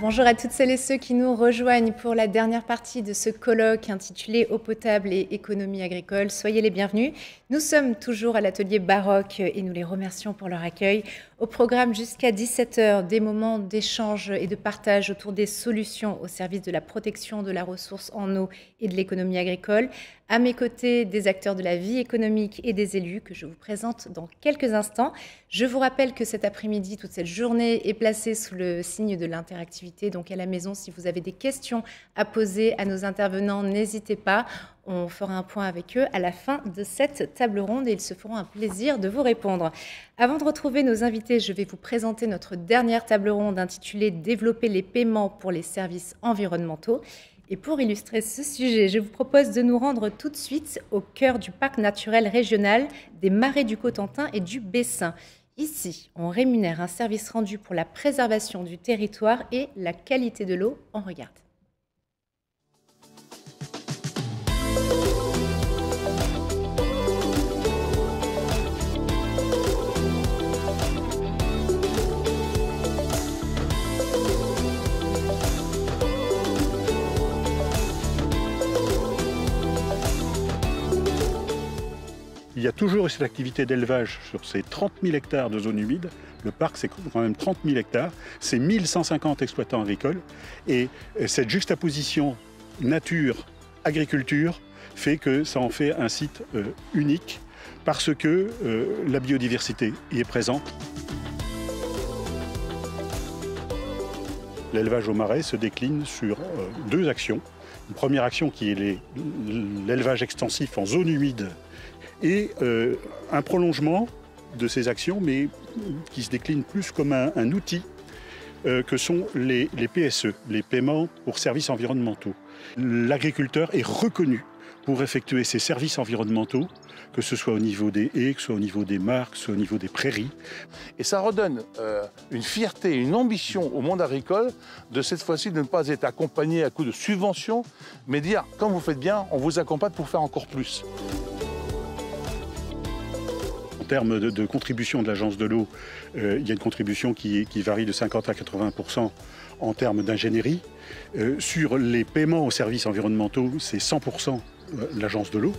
Bonjour à toutes celles et ceux qui nous rejoignent pour la dernière partie de ce colloque intitulé Eau potable et économie agricole. Soyez les bienvenus. Nous sommes toujours à l'atelier Baroque et nous les remercions pour leur accueil. Au programme jusqu'à 17 h, des moments d'échange et de partage autour des solutions au service de la protection de la ressource en eau et de l'économie agricole. À mes côtés, des acteurs de la vie économique et des élus que je vous présente dans quelques instants. Je vous rappelle que cet après-midi, toute cette journée est placée sous le signe de l'interactivité. Donc à la maison, si vous avez des questions à poser à nos intervenants, n'hésitez pas. On fera un point avec eux à la fin de cette table ronde et ils se feront un plaisir de vous répondre. Avant de retrouver nos invités, je vais vous présenter notre dernière table ronde intitulée « Développer les paiements pour les services environnementaux ». Et pour illustrer ce sujet, je vous propose de nous rendre tout de suite au cœur du parc naturel régional des Marais du Cotentin et du Bessin. Ici, on rémunère un service rendu pour la préservation du territoire et la qualité de l'eau. On regarde. Il y a toujours cette activité d'élevage sur ces 30 000 hectares de zones humides. Le parc, c'est quand même 30 000 hectares. C'est 1150 exploitants agricoles. Et cette juxtaposition nature-agriculture fait que ça en fait un site unique parce que la biodiversité y est présente. L'élevage au marais se décline sur deux actions. Une première action qui est l'élevage extensif en zone humide et un prolongement de ces actions, mais qui se décline plus comme un outil que sont les PSE, les paiements pour services environnementaux. L'agriculteur est reconnu pour effectuer ces services environnementaux, que ce soit au niveau des haies, que ce soit au niveau des mares, que ce soit au niveau des prairies. Et ça redonne une fierté, une ambition au monde agricole de cette fois-ci de ne pas être accompagné à coup de subventions, mais dire, quand vous faites bien, on vous accompagne pour faire encore plus. En termes de contribution de l'Agence de l'eau, il y a une contribution qui varie de 50 à 80% en termes d'ingénierie. Sur les paiements aux services environnementaux, c'est 100% l'Agence de l'eau.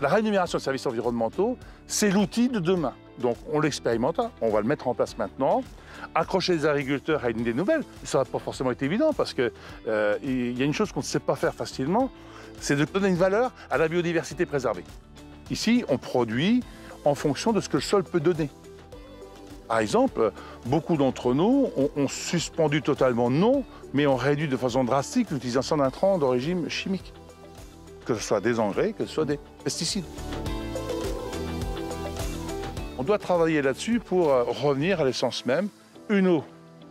La rémunération de services environnementaux, c'est l'outil de demain. Donc on l'expérimente, on va le mettre en place maintenant. Accrocher les agriculteurs à une idée nouvelle, ça n'a pas forcément été évident parce qu'il y a une chose qu'on ne sait pas faire facilement, c'est de donner une valeur à la biodiversité préservée. Ici, on produit en fonction de ce que le sol peut donner. Par exemple, beaucoup d'entre nous ont suspendu totalement non, mais ont réduit de façon drastique l'utilisation d'intrants d'origine chimique. Que ce soit des engrais, que ce soit des pesticides. On doit travailler là-dessus pour revenir à l'essence même, une eau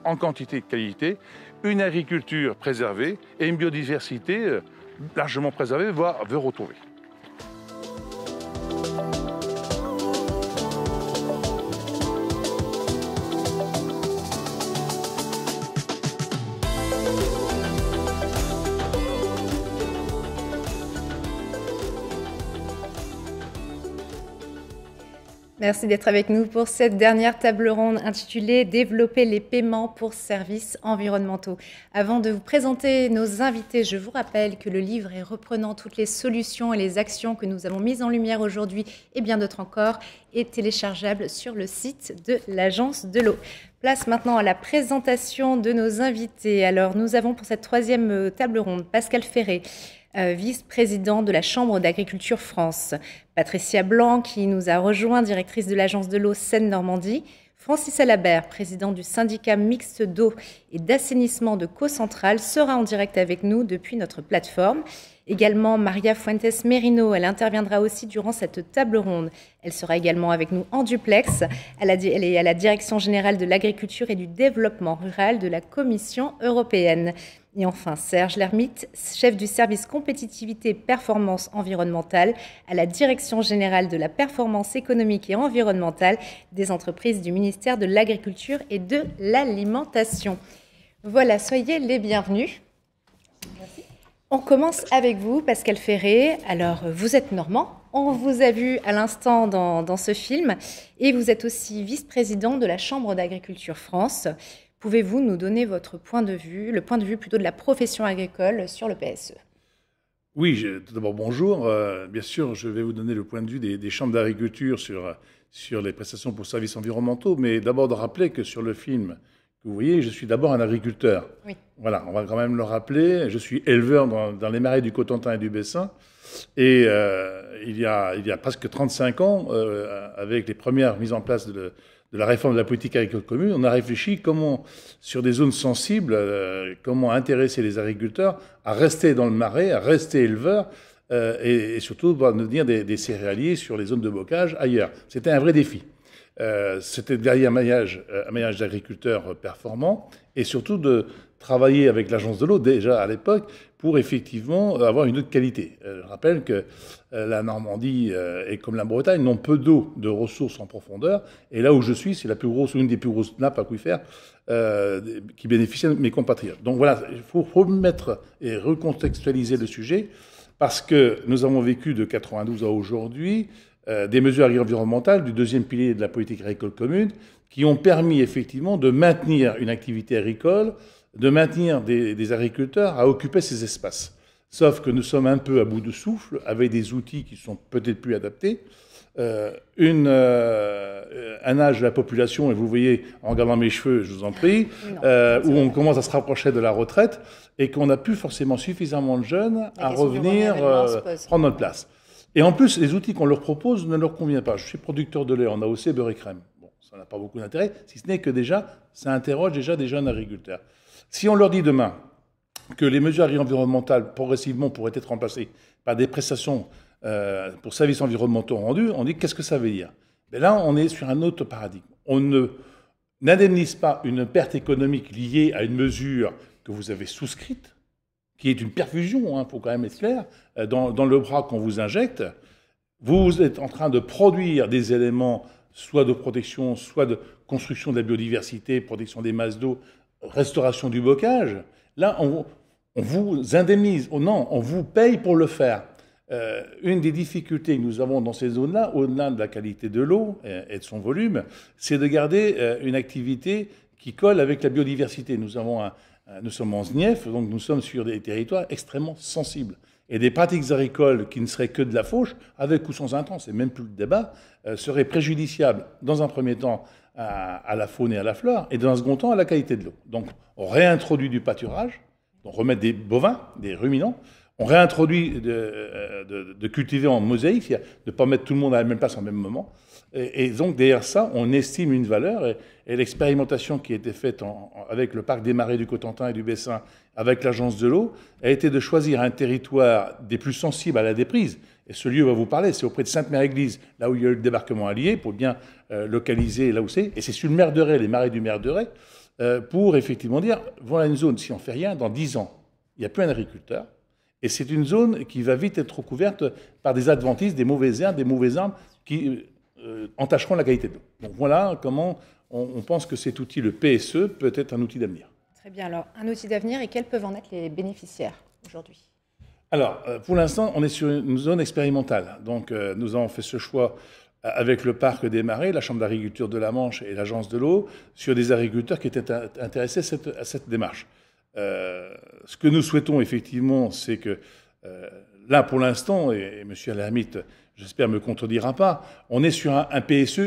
en quantité et de qualité, une agriculture préservée et une biodiversité largement préservée, voire retrouvée. Merci d'être avec nous pour cette dernière table ronde intitulée « Développer les paiements pour services environnementaux ». Avant de vous présenter nos invités, je vous rappelle que le livre est reprenant toutes les solutions et les actions que nous avons mises en lumière aujourd'hui et bien d'autres encore est téléchargeable sur le site de l'Agence de l'eau. Place maintenant à la présentation de nos invités. Alors, nous avons pour cette troisième table ronde Pascal Ferré, vice-président de la Chambre d'agriculture France. Patricia Blanc, qui nous a rejoint, directrice de l'Agence de l'eau Seine-Normandie. Francis Alabert, président du syndicat mixte d'eau et d'assainissement de Co-Centrale, sera en direct avec nous depuis notre plateforme. Également Maria Fuentes Merino, elle interviendra aussi durant cette table ronde. Elle sera également avec nous en duplex. Elle est à la Direction générale de l'agriculture et du développement rural de la Commission européenne. Et enfin, Serge Lermite, chef du service compétitivité performance environnementale à la Direction générale de la performance économique et environnementale des entreprises du ministère de l'Agriculture et de l'Alimentation. Voilà, soyez les bienvenus. Merci. On commence avec vous, Pascal Ferré. Alors, vous êtes normand. On vous a vu à l'instant dans ce film. Et vous êtes aussi vice-président de la Chambre d'agriculture France. Pouvez-vous nous donner votre point de vue, le point de vue plutôt de la profession agricole sur le PSE? Oui, tout d'abord bonjour. Bien sûr, je vais vous donner le point de vue des chambres d'agriculture sur les prestations pour services environnementaux. Mais d'abord de rappeler que sur le film que vous voyez, je suis d'abord un agriculteur. Oui. Voilà, on va quand même le rappeler. Je suis éleveur dans les marais du Cotentin et du Bessin. Et il y a presque 35 ans, avec les premières mises en place de la réforme de la politique agricole commune, on a réfléchi comment, sur des zones sensibles, comment intéresser les agriculteurs à rester dans le marais, à rester éleveurs, et surtout de devenir des céréaliers sur les zones de bocage ailleurs. C'était un vrai défi. C'était derrière un maillage d'agriculteurs performants et surtout de travailler avec l'agence de l'eau déjà à l'époque pour effectivement avoir une eau de qualité. Je rappelle que la Normandie et comme la Bretagne n'ont peu d'eau, de ressources en profondeur, et là où je suis, c'est une des plus grosses nappes aquifères qui bénéficient de mes compatriotes. Donc voilà, il faut remettre et recontextualiser le sujet parce que nous avons vécu de 92 à aujourd'hui des mesures environnementales du deuxième pilier de la politique agricole commune qui ont permis effectivement de maintenir une activité agricole, de maintenir des agriculteurs à occuper ces espaces. Sauf que nous sommes un peu à bout de souffle avec des outils qui sont peut-être plus adaptés. Un âge de la population, et vous voyez en regardant mes cheveux, je vous en prie, où on commence à se rapprocher de la retraite et qu'on n'a plus forcément suffisamment de jeunes à revenir prendre notre place. Et en plus, les outils qu'on leur propose ne leur conviennent pas. Je suis producteur de lait en AOC, beurre et crème. Bon, ça n'a pas beaucoup d'intérêt, si ce n'est que déjà, ça interroge déjà des jeunes agriculteurs. Si on leur dit demain que les mesures environnementales progressivement pourraient être remplacées par des prestations pour services environnementaux rendus, on dit qu'est-ce que ça veut dire? Mais là, on est sur un autre paradigme. On n'indemnise pas une perte économique liée à une mesure que vous avez souscrite, qui est une perfusion, il faut quand même être clair, dans le bras qu'on vous injecte. Vous êtes en train de produire des éléments, soit de protection, soit de construction de la biodiversité, protection des masses d'eau, restauration du bocage. Là, on vous indemnise. Oh non, on vous paye pour le faire. Une des difficultés que nous avons dans ces zones-là, au-delà de la qualité de l'eau et de son volume, c'est de garder une activité qui colle avec la biodiversité. Nous sommes en SNIEF, donc nous sommes sur des territoires extrêmement sensibles. Et des pratiques agricoles qui ne seraient que de la fauche, avec ou sans intrants, c'est même plus le débat, seraient préjudiciables, dans un premier temps, à la faune et à la flore, et dans un second temps, à la qualité de l'eau. Donc, on réintroduit du pâturage, on remet des bovins, des ruminants, on réintroduit de cultiver en mosaïque, c'est-à-dire de ne pas mettre tout le monde à la même place en même moment. Et donc, derrière ça, on estime une valeur. Et l'expérimentation qui a été faite avec le parc des marais du Cotentin et du Bessin, avec l'agence de l'eau, a été de choisir un territoire des plus sensibles à la déprise. Et ce lieu va vous parler, c'est auprès de Sainte-Mère-Église, là où il y a eu le débarquement allié, pour bien localiser là où c'est. Et c'est sur le Merderet, les marais du Merderet, pour effectivement dire, voilà une zone, si on ne fait rien, dans 10 ans, il n'y a plus un agriculteur. Et c'est une zone qui va vite être recouverte par des adventices, des mauvaises herbes, des mauvais arbres qui entacheront la qualité de l'eau. Donc voilà comment on pense que cet outil, le PSE, peut être un outil d'avenir. Très bien. Alors, un outil d'avenir, et quels peuvent en être les bénéficiaires aujourd'hui? Alors, pour l'instant, on est sur une zone expérimentale. Donc, nous avons fait ce choix avec le parc des marais, la Chambre d'agriculture de la Manche et l'agence de l'eau, sur des agriculteurs qui étaient intéressés à cette démarche. Ce que nous souhaitons effectivement, c'est que là, pour l'instant, et M. Alhamit, j'espère, ne me contredira pas, on est sur un PSE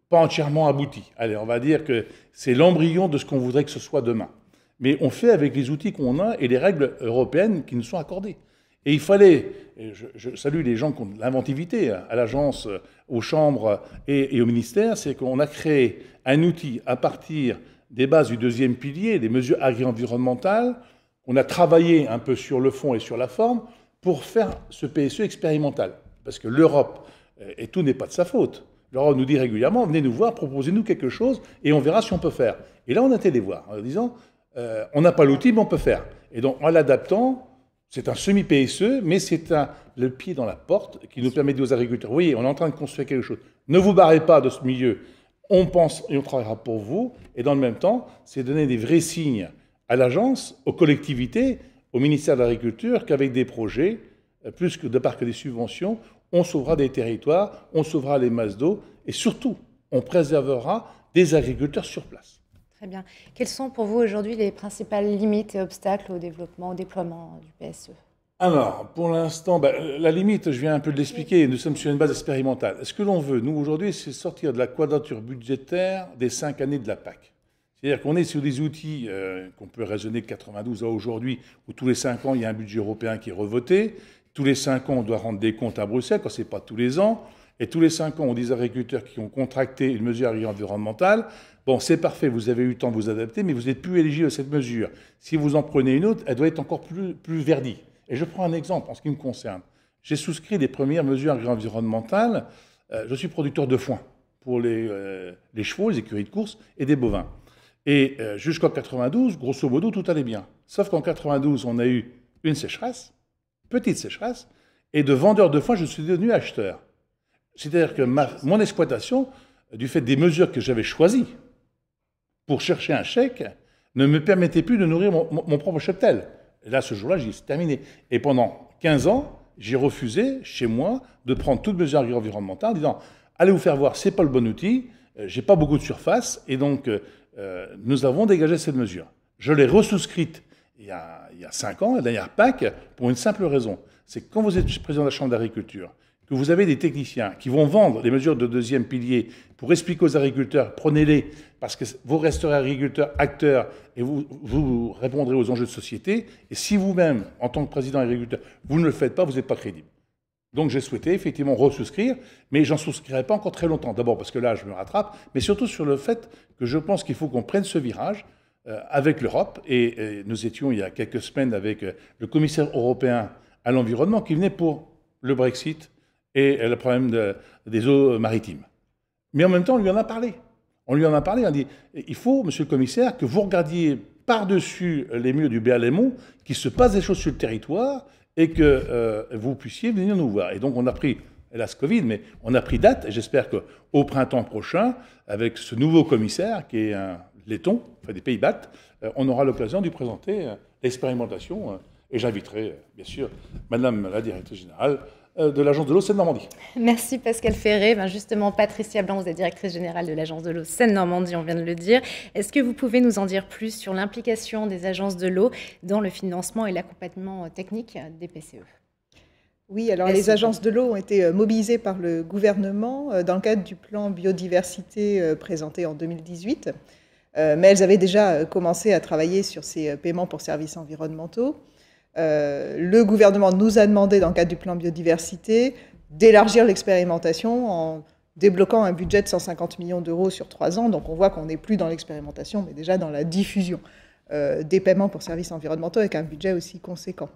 pas entièrement abouti. Allez, on va dire que c'est l'embryon de ce qu'on voudrait que ce soit demain. Mais on fait avec les outils qu'on a et les règles européennes qui nous sont accordées. Et il fallait, et je salue les gens qui ont de l'inventivité à l'agence, aux chambres et au ministère, c'est qu'on a créé un outil à partir des bases du deuxième pilier, des mesures agri-environnementales. On a travaillé un peu sur le fond et sur la forme pour faire ce PSE expérimental. Parce que l'Europe, et tout n'est pas de sa faute, l'Europe nous dit régulièrement, venez nous voir, proposez-nous quelque chose et on verra si on peut faire. Et là, on a été les voir en disant, on n'a pas l'outil, mais on peut faire. Et donc, en l'adaptant, c'est un semi-PSE, mais c'est le pied dans la porte qui nous permet de dire aux agriculteurs, vous voyez, on est en train de construire quelque chose. Ne vous barrez pas de ce milieu. On pense et on travaillera pour vous. Et dans le même temps, c'est donner des vrais signes à l'agence, aux collectivités, au ministère de l'Agriculture qu'avec des projets, plus que de part que des subventions, on sauvera des territoires, on sauvera les masses d'eau et surtout, on préservera des agriculteurs sur place. Très bien. Quelles sont pour vous aujourd'hui les principales limites et obstacles au développement, au déploiement du PSE? Alors, pour l'instant, la limite, je viens un peu de l'expliquer, nous sommes sur une base expérimentale. Ce que l'on veut, nous, aujourd'hui, c'est sortir de la quadrature budgétaire des 5 années de la PAC. C'est-à-dire qu'on est sur des outils qu'on peut raisonner de 92 à aujourd'hui, où tous les 5 ans, il y a un budget européen qui est revoté. Tous les 5 ans, on doit rendre des comptes à Bruxelles, quand ce n'est pas tous les ans. Et tous les 5 ans, on a des agriculteurs qui ont contracté une mesure environnementale. Bon, c'est parfait, vous avez eu le temps de vous adapter, mais vous n'êtes plus éligible à cette mesure. Si vous en prenez une autre, elle doit être encore plus verdie. Et je prends un exemple en ce qui me concerne. J'ai souscrit les premières mesures environnementales. Je suis producteur de foin pour les chevaux, les écuries de course et des bovins. Et jusqu'en 92, grosso modo, tout allait bien. Sauf qu'en 92, on a eu une sécheresse, petite sécheresse, et de vendeur de foin, je suis devenu acheteur. C'est-à-dire que mon exploitation, du fait des mesures que j'avais choisies pour chercher un chèque, ne me permettait plus de nourrir mon propre cheptel. Et là, ce jour-là, j'ai dit, c'est terminé. Et pendant 15 ans, j'ai refusé, chez moi, de prendre toute mesure environnementale en disant, allez vous faire voir, c'est pas le bon outil, j'ai pas beaucoup de surface, et donc nous avons dégagé cette mesure. Je l'ai ressouscrite il y a 5 ans, la dernière PAC, pour une simple raison. C'est que quand vous êtes président de la Chambre d'agriculture, que vous avez des techniciens qui vont vendre les mesures de deuxième pilier pour expliquer aux agriculteurs, prenez-les, parce que vous resterez agriculteurs, acteurs, et vous répondrez aux enjeux de société. Et si vous-même, en tant que président agriculteur, vous ne le faites pas, vous n'êtes pas crédible. Donc j'ai souhaité effectivement ressouscrire, mais j'en souscrirai pas encore très longtemps. D'abord parce que là, je me rattrape, mais surtout sur le fait que je pense qu'il faut qu'on prenne ce virage avec l'Europe. Et nous étions il y a quelques semaines avec le commissaire européen à l'environnement qui venait pour le Brexit et le problème des eaux maritimes. Mais en même temps, on lui en a parlé. On lui en a parlé, on a dit, il faut, monsieur le commissaire, que vous regardiez par-dessus les murs du BALMO, qu'il se passe des choses sur le territoire et que vous puissiez venir nous voir. Et donc on a pris, hélas Covid, mais on a pris date, et j'espère qu'au printemps prochain, avec ce nouveau commissaire, qui est un laiton, enfin des Pays-Bas, on aura l'occasion de lui présenter l'expérimentation, et j'inviterai, bien sûr, madame la directrice générale, de l'Agence de l'eau Seine-Normandie. Merci Pascal Ferré. Justement, Patricia Blanc, vous êtes directrice générale de l'Agence de l'eau Seine-Normandie, on vient de le dire. Est-ce que vous pouvez nous en dire plus sur l'implication des agences de l'eau dans le financement et l'accompagnement technique des PCE? Oui, alors les agences de l'eau ont été mobilisées par le gouvernement dans le cadre du plan biodiversité présenté en 2018. Mais elles avaient déjà commencé à travailler sur ces paiements pour services environnementaux. Le gouvernement nous a demandé, dans le cadre du plan biodiversité, d'élargir l'expérimentation en débloquant un budget de 150 millions d'euros sur 3 ans. Donc on voit qu'on n'est plus dans l'expérimentation, mais déjà dans la diffusion des paiements pour services environnementaux avec un budget aussi conséquent.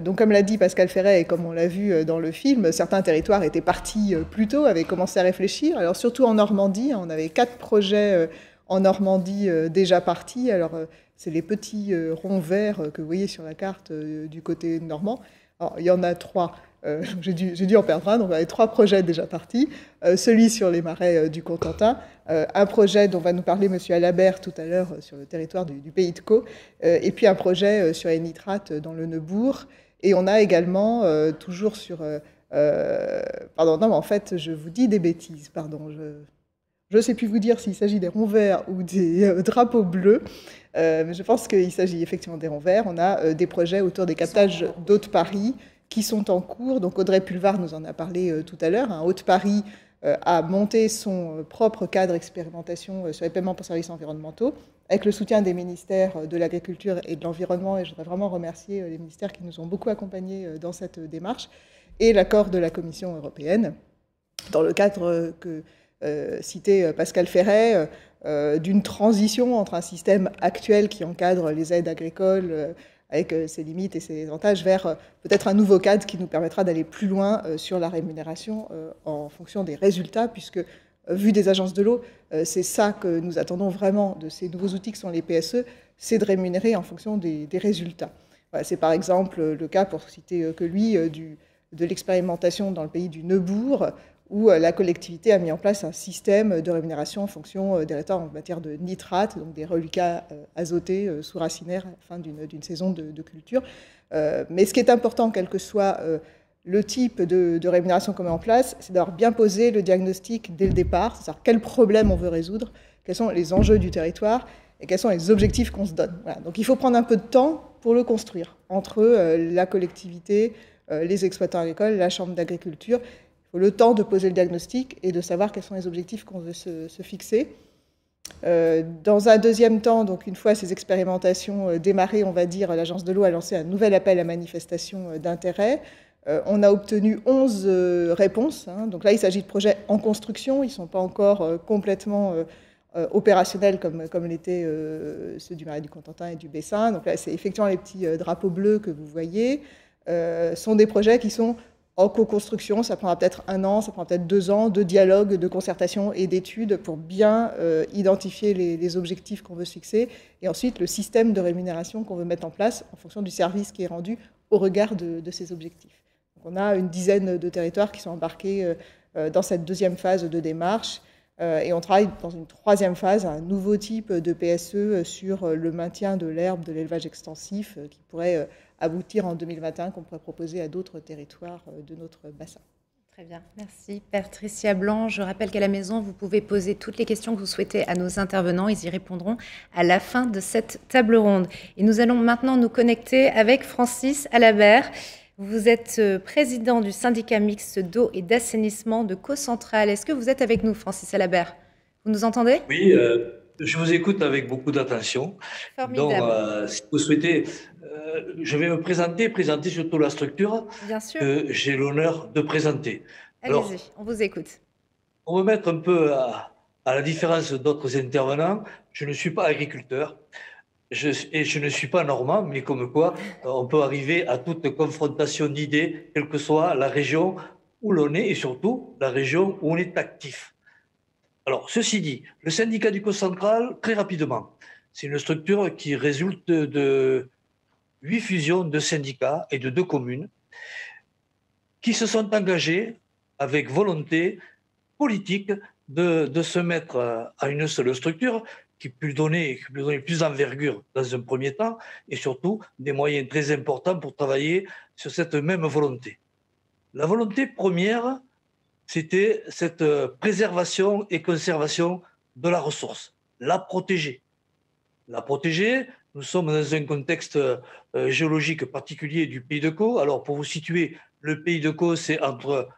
Donc comme l'a dit Pascal Ferré et comme on l'a vu dans le film, certains territoires étaient partis plus tôt, avaient commencé à réfléchir. Alors surtout en Normandie, on avait 4 projets en Normandie déjà partis. Alors c'est les petits ronds verts que vous voyez sur la carte du côté normand. Alors, il y en a 3. J'ai dû en perdre un, donc on avait 3 projets déjà partis. Celui sur les marais du Cotentin, un projet dont va nous parler M. Alabert tout à l'heure sur le territoire du Pays de Caux, et puis un projet sur les nitrates dans le Neubourg. Et on a également, toujours sur... pardon, non, mais en fait, je vous dis des bêtises, pardon. Je ne sais plus vous dire s'il s'agit des ronds verts ou des drapeaux bleus, mais je pense qu'il s'agit effectivement des ronds verts. On a des projets autour des captages d'eau de Paris qui sont en cours. Donc Audrey Pulvar nous en a parlé tout à l'heure. Haute-Paris a monté son propre cadre d'expérimentation sur les paiements pour services environnementaux, avec le soutien des ministères de l'Agriculture et de l'Environnement. Et je voudrais vraiment remercier les ministères qui nous ont beaucoup accompagnés dans cette démarche, et l'accord de la Commission européenne, dans le cadre que citait Pascal Ferré, d'une transition entre un système actuel qui encadre les aides agricoles avec ses limites et ses avantages vers peut-être un nouveau cadre qui nous permettra d'aller plus loin sur la rémunération en fonction des résultats, puisque vu des agences de l'eau, c'est ça que nous attendons vraiment de ces nouveaux outils que sont les PSE, c'est de rémunérer en fonction des résultats. Voilà, c'est par exemple le cas, pour citer que lui, de l'expérimentation dans le pays du Neubourg, où la collectivité a mis en place un système de rémunération en fonction des résultats en matière de nitrates, donc des reliquats azotés sous-racinaires à la fin d'une saison de culture. Mais ce qui est important, quel que soit le type de rémunération qu'on met en place, c'est d'avoir bien posé le diagnostic dès le départ, c'est-à-dire quel problème on veut résoudre, quels sont les enjeux du territoire et quels sont les objectifs qu'on se donne. Voilà. Donc il faut prendre un peu de temps pour le construire, entre la collectivité, les exploitants agricoles, la chambre d'agriculture. Il faut le temps de poser le diagnostic et de savoir quels sont les objectifs qu'on veut se fixer. Dans un deuxième temps, donc une fois ces expérimentations démarrées, on va dire, l'Agence de l'eau a lancé un nouvel appel à manifestation d'intérêt. On a obtenu 11 réponses. Hein. Donc là, il s'agit de projets en construction. Ils ne sont pas encore complètement opérationnels comme l'étaient ceux du Marais du Cotentin et du Bessin. Donc là, c'est effectivement les petits drapeaux bleus que vous voyez. Sont des projets qui sont en co-construction. Ça prendra peut-être 1 an, ça prendra peut-être 2 ans de dialogue, de concertation et d'études pour bien identifier les objectifs qu'on veut se fixer. Et ensuite, le système de rémunération qu'on veut mettre en place en fonction du service qui est rendu au regard de ces objectifs. On a une dizaine de territoires qui sont embarqués dans cette deuxième phase de démarche et on travaille dans une troisième phase, un nouveau type de PSE sur le maintien de l'herbe, de l'élevage extensif qui pourrait aboutir en 2021, qu'on pourrait proposer à d'autres territoires de notre bassin. Très bien, merci Patricia Blanc. Je rappelle qu'à la maison, vous pouvez poser toutes les questions que vous souhaitez à nos intervenants. Ils y répondront à la fin de cette table ronde. Et nous allons maintenant nous connecter avec Francis Alabert. Vous êtes président du syndicat mixte d'eau et d'assainissement de Caux-Centrale. Est-ce que vous êtes avec nous, Francis Alabert? Vous nous entendez? Oui, je vous écoute avec beaucoup d'attention. Formidable. Donc, si vous souhaitez, je vais me présenter surtout la structure que j'ai l'honneur de présenter. Allez-y, on vous écoute. Pour me mettre un peu à la différence d'autres intervenants, je ne suis pas agriculteur. Et je ne suis pas normand, mais comme quoi on peut arriver à toute confrontation d'idées, quelle que soit la région où l'on est et surtout la région où on est actif. Alors, ceci dit, le syndicat du Caux-Centrale, très rapidement, c'est une structure qui résulte de 8 fusions de syndicats et de 2 communes qui se sont engagés avec volonté politique de se mettre à une seule structure qui peut donner plus d'envergure dans un premier temps et surtout des moyens très importants pour travailler sur cette même volonté. La volonté première, c'était cette préservation et conservation de la ressource, la protéger. La protéger, nous sommes dans un contexte géologique particulier du Pays de Caux. Alors pour vous situer, le Pays de Caux, c'est entre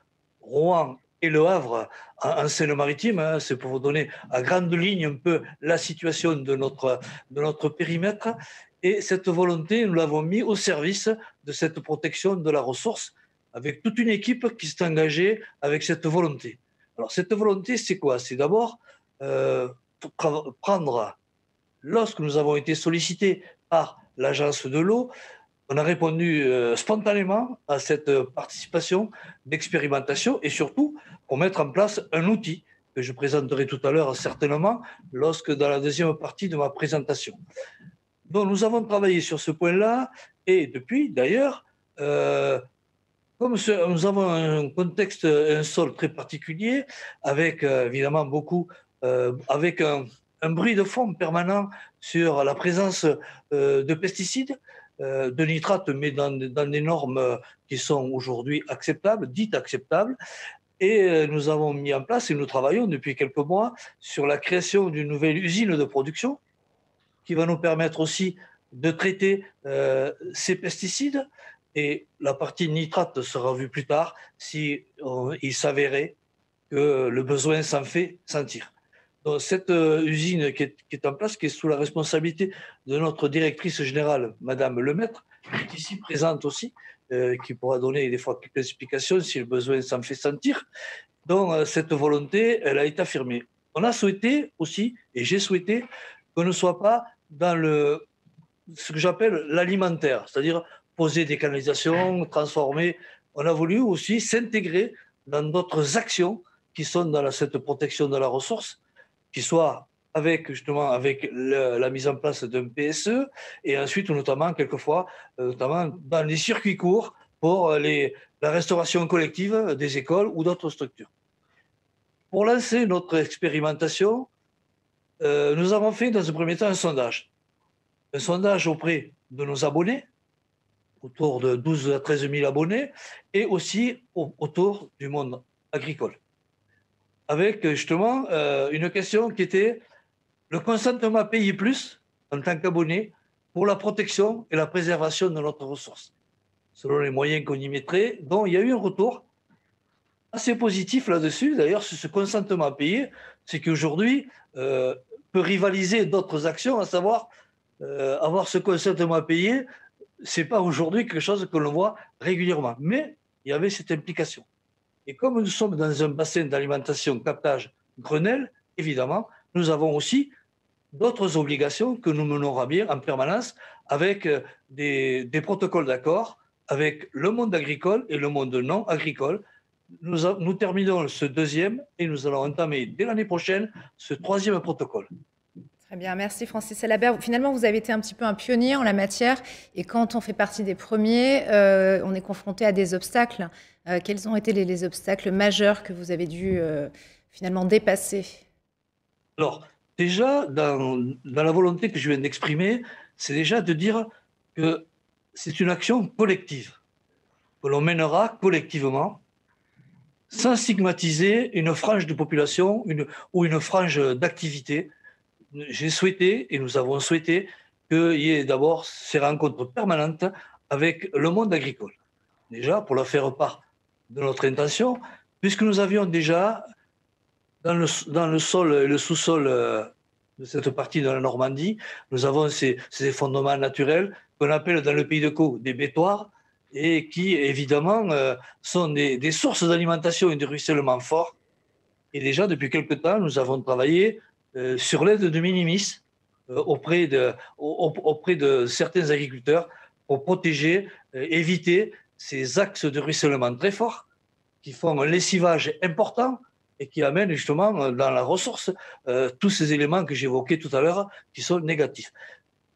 Rouen et Le Havre en Seine-Maritime, hein, c'est pour vous donner à grande ligne un peu la situation de notre périmètre. Et cette volonté, nous l'avons mis au service de cette protection de la ressource, avec toute une équipe qui s'est engagée avec cette volonté. Alors cette volonté, c'est quoi? C'est d'abord prendre, lorsque nous avons été sollicités par l'Agence de l'eau, on a répondu spontanément à cette participation d'expérimentation et surtout pour mettre en place un outil que je présenterai tout à l'heure certainement dans la deuxième partie de ma présentation. Donc nous avons travaillé sur ce point-là et depuis d'ailleurs, comme nous avons un contexte, un sol très particulier avec évidemment avec un bruit de fond permanent sur la présence de pesticides, de nitrates, mais dans des normes qui sont aujourd'hui acceptables, dites acceptables. Et nous avons mis en place, et nous travaillons depuis quelques mois, sur la création d'une nouvelle usine de production qui va nous permettre aussi de traiter ces pesticides. Et la partie nitrate sera vue plus tard si il s'avérait que le besoin s'en fait sentir. Donc, cette usine qui est en place, qui est sous la responsabilité de notre directrice générale, Madame Lemaître, qui est ici présente aussi, qui pourra donner des fois quelques explications si le besoin s'en fait sentir. Donc, cette volonté, elle a été affirmée. On a souhaité aussi, et j'ai souhaité, qu'on ne soit pas dans ce que j'appelle l'alimentaire, c'est-à-dire poser des canalisations, transformer. On a voulu aussi s'intégrer dans d'autres actions qui sont dans cette protection de la ressource, qui soit avec la mise en place d'un PSE et ensuite notamment quelquefois notamment dans les circuits courts pour la restauration collective des écoles ou d'autres structures. pour lancer notre expérimentation, nous avons fait dans un premier temps un sondage. Un sondage auprès de nos abonnés, autour de 12 à 13 000 abonnés, et aussi autour du monde agricole. Avec justement une question qui était le consentement à payer plus en tant qu'abonné pour la protection et la préservation de notre ressource, selon les moyens qu'on y mettrait. Donc il y a eu un retour assez positif là-dessus. D'ailleurs, ce consentement à payer, c'est qu'aujourd'hui, peut rivaliser d'autres actions, à savoir avoir ce consentement à payer, ce n'est pas aujourd'hui quelque chose que l'on voit régulièrement. Mais il y avait cette implication. Et comme nous sommes dans un bassin d'alimentation captage Grenelle, évidemment, nous avons aussi d'autres obligations que nous menons à bien en permanence avec des protocoles d'accord avec le monde agricole et le monde non agricole. Nous terminons ce deuxième et nous allons entamer dès l'année prochaine ce troisième protocole. Très bien, merci Francis Salabert. Finalement, vous avez été un petit peu un pionnier en la matière et quand on fait partie des premiers, on est confronté à des obstacles. Quels ont été les obstacles majeurs que vous avez dû finalement dépasser? Alors, déjà, dans la volonté que je viens d'exprimer, c'est déjà de dire que c'est une action collective, que l'on mènera collectivement, sans stigmatiser une frange de population ou une frange d'activité. J'ai souhaité, et nous avons souhaité, qu'il y ait d'abord ces rencontres permanentes avec le monde agricole. Déjà, pour leur faire part de notre intention, puisque nous avions déjà, dans le sol et le sous-sol de cette partie de la Normandie, nous avons ces effondrements naturels qu'on appelle dans le pays de Caux des bétoirs, et qui, évidemment, sont des sources d'alimentation et de ruissellement forts. Et déjà, depuis quelque temps, nous avons travaillé sur l'aide de minimis auprès de certains agriculteurs pour protéger, éviter ces axes de ruissellement très forts qui font un lessivage important et qui amènent justement dans la ressource tous ces éléments que j'évoquais tout à l'heure qui sont négatifs.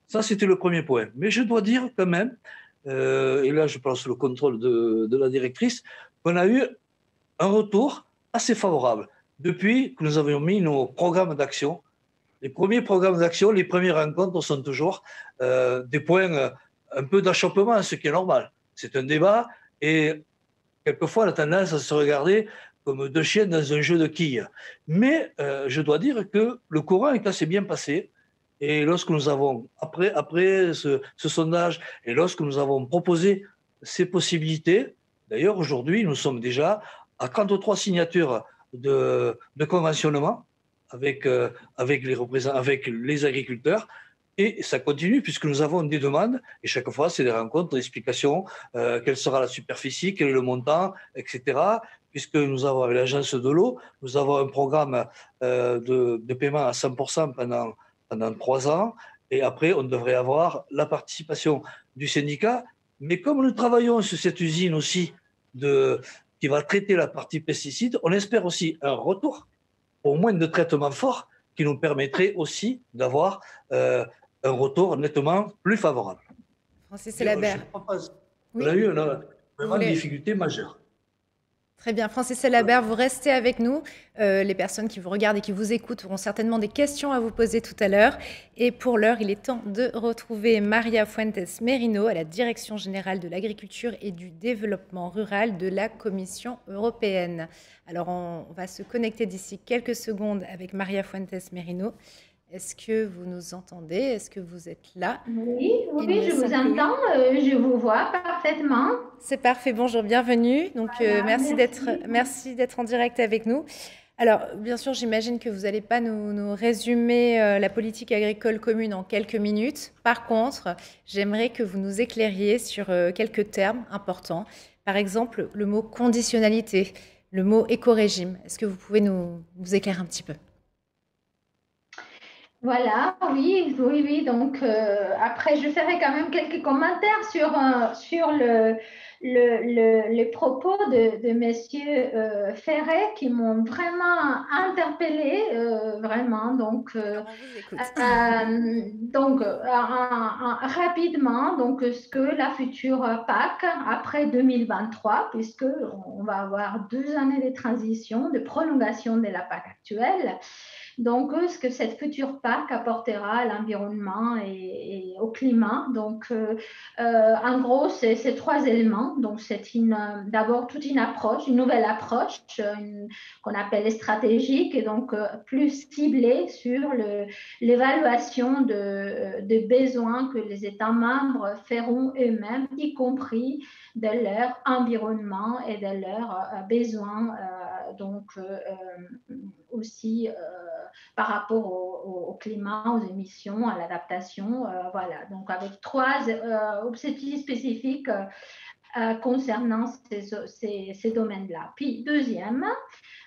Ça, c'était le premier point. Mais je dois dire quand même, et là je prends sous le contrôle de la directrice, qu'on a eu un retour assez favorable depuis que nous avions mis nos programmes d'action. Les premiers programmes d'action, les premières rencontres sont toujours des points un peu d'achoppement, ce qui est normal. C'est un débat et quelquefois on a tendance à se regarder comme deux chiens dans un jeu de quilles. Mais je dois dire que le courant est assez bien passé. Et lorsque nous avons, après ce sondage, et lorsque nous avons proposé ces possibilités, d'ailleurs aujourd'hui nous sommes déjà à 33 signatures de conventionnement avec les agriculteurs, et ça continue puisque nous avons des demandes, et chaque fois c'est des rencontres, des explications, quelle sera la superficie, quel est le montant, etc. Puisque nous avons avec l'agence de l'eau, nous avons un programme de paiement à 100% pendant 3 ans, et après on devrait avoir la participation du syndicat. Mais comme nous travaillons sur cette usine aussi qui va traiter la partie pesticides, on espère aussi un retour, au moins de traitement fort, qui nous permettrait aussi d'avoir un retour nettement plus favorable. Francis Salabert. On a eu vraiment des difficultés majeures. Très bien. Francis Salabert, vous restez avec nous. Les personnes qui vous regardent et qui vous écoutent auront certainement des questions à vous poser tout à l'heure. Et pour l'heure, il est temps de retrouver Maria Fuentes Merino à la Direction générale de l'agriculture et du développement rural de la Commission européenne. Alors, on va se connecter d'ici quelques secondes avec Maria Fuentes Merino. Est-ce que vous nous entendez? Est-ce que vous êtes là? Oui, je vous entends, je vous vois parfaitement. C'est parfait, bonjour, bienvenue. Donc, voilà, merci d'être en direct avec nous. Alors, bien sûr, j'imagine que vous n'allez pas nous résumer la politique agricole commune en quelques minutes. Par contre, j'aimerais que vous nous éclairiez sur quelques termes importants. Par exemple, le mot conditionnalité, le mot éco-régime. Est-ce que vous pouvez nous éclairer un petit peu? Voilà, oui, oui, oui. Donc, après, je ferai quand même quelques commentaires sur les propos de Monsieur Ferret qui m'ont vraiment interpellée, vraiment. Alors, on vous écoute. Rapidement, donc, ce que la future PAC après 2023, puisque on va avoir 2 années de transition, de prolongation de la PAC actuelle. Donc, ce que cette future PAC apportera à l'environnement et au climat. Donc, en gros, c'est 3 éléments. Donc, c'est d'abord toute une approche, une nouvelle approche qu'on appelle stratégique et donc plus ciblée sur l'évaluation de besoins que les États membres feront eux-mêmes, y compris de leur environnement et de leurs besoins. Aussi par rapport au climat, aux émissions, à l'adaptation. Voilà, donc avec 3 objectifs spécifiques concernant ces domaines-là. Puis, deuxième,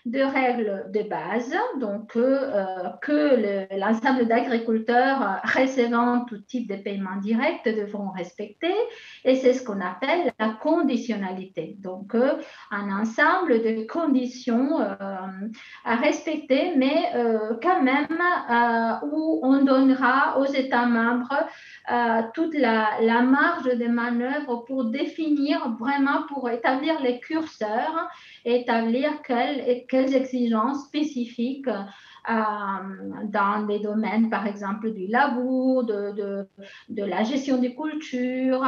de règles de base, donc que l'ensemble d'agriculteurs recevant tout type de paiement direct devront respecter, et c'est ce qu'on appelle la conditionnalité. Donc, un ensemble de conditions à respecter, mais quand même où on donnera aux États membres toute la marge de manœuvre pour définir vraiment, pour établir les curseurs et établir quelles exigences spécifiques dans des domaines, par exemple, du labour, de la gestion des cultures,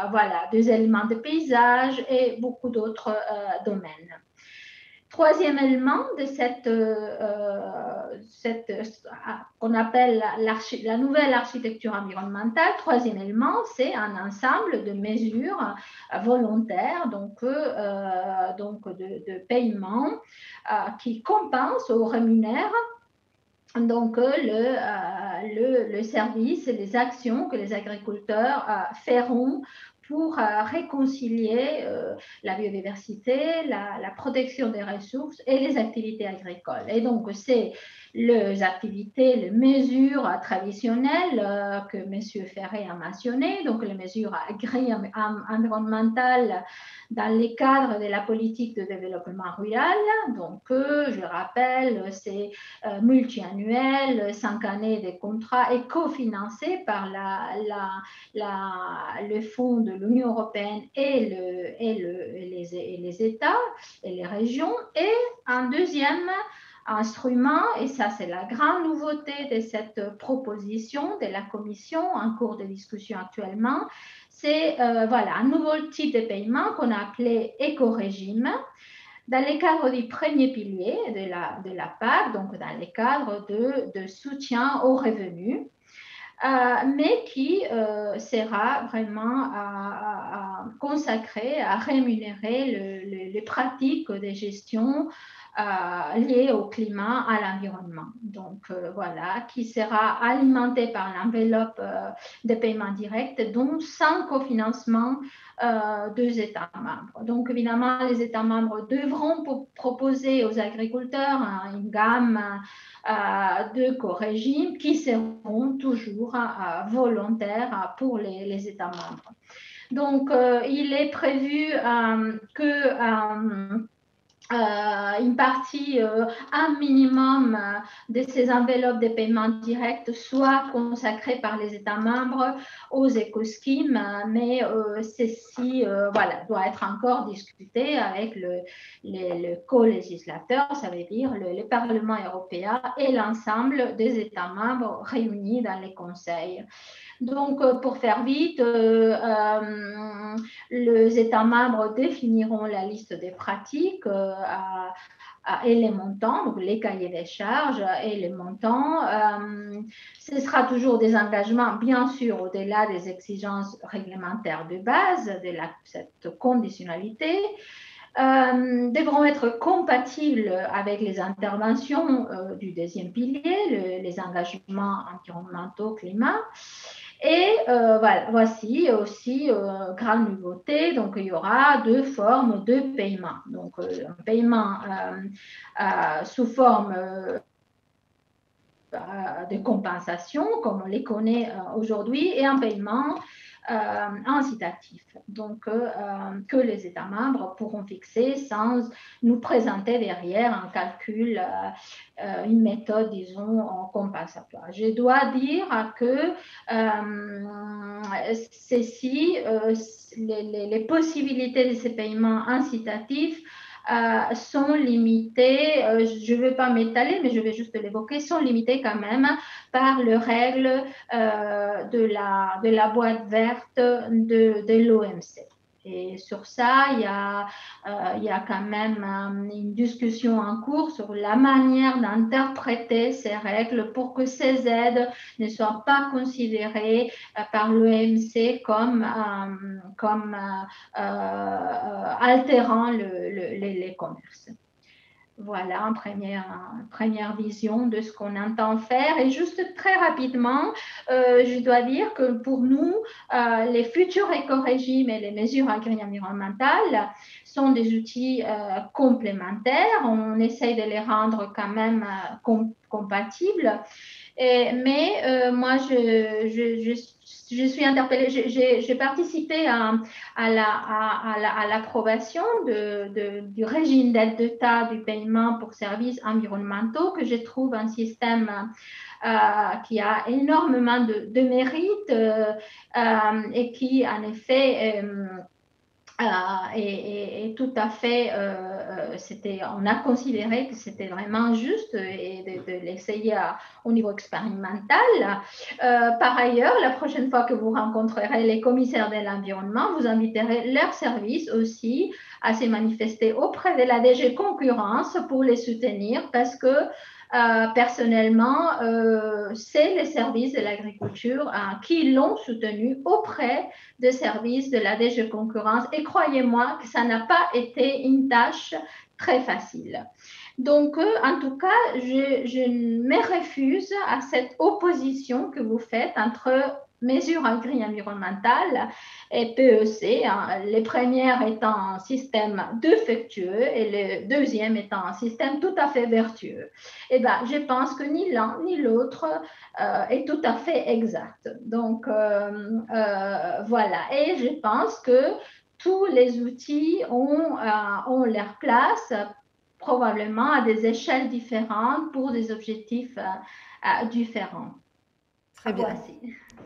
voilà, des éléments de paysage et beaucoup d'autres domaines. Troisième élément de qu'on appelle la nouvelle architecture environnementale, troisième élément, c'est un ensemble de mesures volontaires, donc de paiements qui compensent ou rémunèrent donc le service et les actions que les agriculteurs feront pour réconcilier la biodiversité, la protection des ressources et les activités agricoles. Et donc, c'est les activités, les mesures traditionnelles que M. Ferret a mentionnées, donc les mesures environnementales dans les cadres de la politique de développement rural. Donc, je rappelle, c'est multi-annuel, 5 années de contrats et cofinancés par le fonds de l'Union européenne et les États et les régions. Et un deuxième instrument, et ça c'est la grande nouveauté de cette proposition de la Commission en cours de discussion actuellement, c'est voilà, un nouveau type de paiement qu'on a appelé éco-régime dans les cadres du premier pilier de la PAC, donc dans les cadres de soutien aux revenus, mais qui sera vraiment consacré à rémunérer les pratiques de gestion liées au climat, à l'environnement. Donc voilà, qui sera alimenté par l'enveloppe des paiements directs, dont sans cofinancement des États membres. Donc évidemment, les États membres devront proposer aux agriculteurs une gamme de co-régimes qui seront toujours volontaires pour les États membres. Donc il est prévu que une partie, un minimum de ces enveloppes de paiements directs soit consacrée par les États membres aux éco-schemes, mais ceci voilà, doit être encore discuté avec le co-législateur, ça veut dire le Parlement européen et l'ensemble des États membres réunis dans les conseils. Donc, pour faire vite, les États membres définiront la liste des pratiques et les montants, donc les cahiers des charges et les montants. Ce sera toujours des engagements, bien sûr, au-delà des exigences réglementaires de base, de cette conditionnalité. Devront être compatibles avec les interventions du deuxième pilier, les engagements environnementaux, climat. Et voilà, voici aussi grande nouveauté, donc il y aura 2 formes de paiement. Donc un paiement sous forme de compensation, comme on les connaît aujourd'hui, et un paiement incitatif, donc que les États membres pourront fixer sans nous présenter derrière un calcul, une méthode, disons, compensatoire. Je dois dire que les possibilités de ces paiements incitatifs sont limitées, je ne veux pas m'étaler, mais je vais juste l'évoquer, sont limitées quand même par les règles de la boîte verte de l'OMC. Et sur ça, il y a quand même une discussion en cours sur la manière d'interpréter ces règles pour que ces aides ne soient pas considérées par l'OMC comme altérant les commerces. Voilà une première vision de ce qu'on entend faire. Et juste très rapidement, je dois dire que pour nous, les futurs éco-régimes et les mesures agri-environnementales sont des outils complémentaires. On essaye de les rendre quand même compatibles. Mais moi, je suis interpellée. J'ai participé à l'approbation du régime d'aide d'État du paiement pour services environnementaux, que je trouve un système qui a énormément de mérite et qui, en effet, et tout à fait, on a considéré que c'était vraiment juste et de l'essayer au niveau expérimental. Par ailleurs, la prochaine fois que vous rencontrerez les commissaires de l'environnement, vous inviterez leurs services aussi à se manifester auprès de la DG Concurrence pour les soutenir, parce que personnellement, c'est les services de l'agriculture qui l'ont soutenu auprès des services de la DG Concurrence. Et croyez-moi que ça n'a pas été une tâche très facile. Donc, en tout cas, je me refuse à cette opposition que vous faites entre mesures agri-environnementales et PEC, les premières étant un système défectueux et le deuxième étant un système tout à fait vertueux. Eh bien, je pense que ni l'un ni l'autre est tout à fait exact. Donc, voilà. Et je pense que tous les outils ont leur place, probablement à des échelles différentes pour des objectifs différents. Très bien. Voici.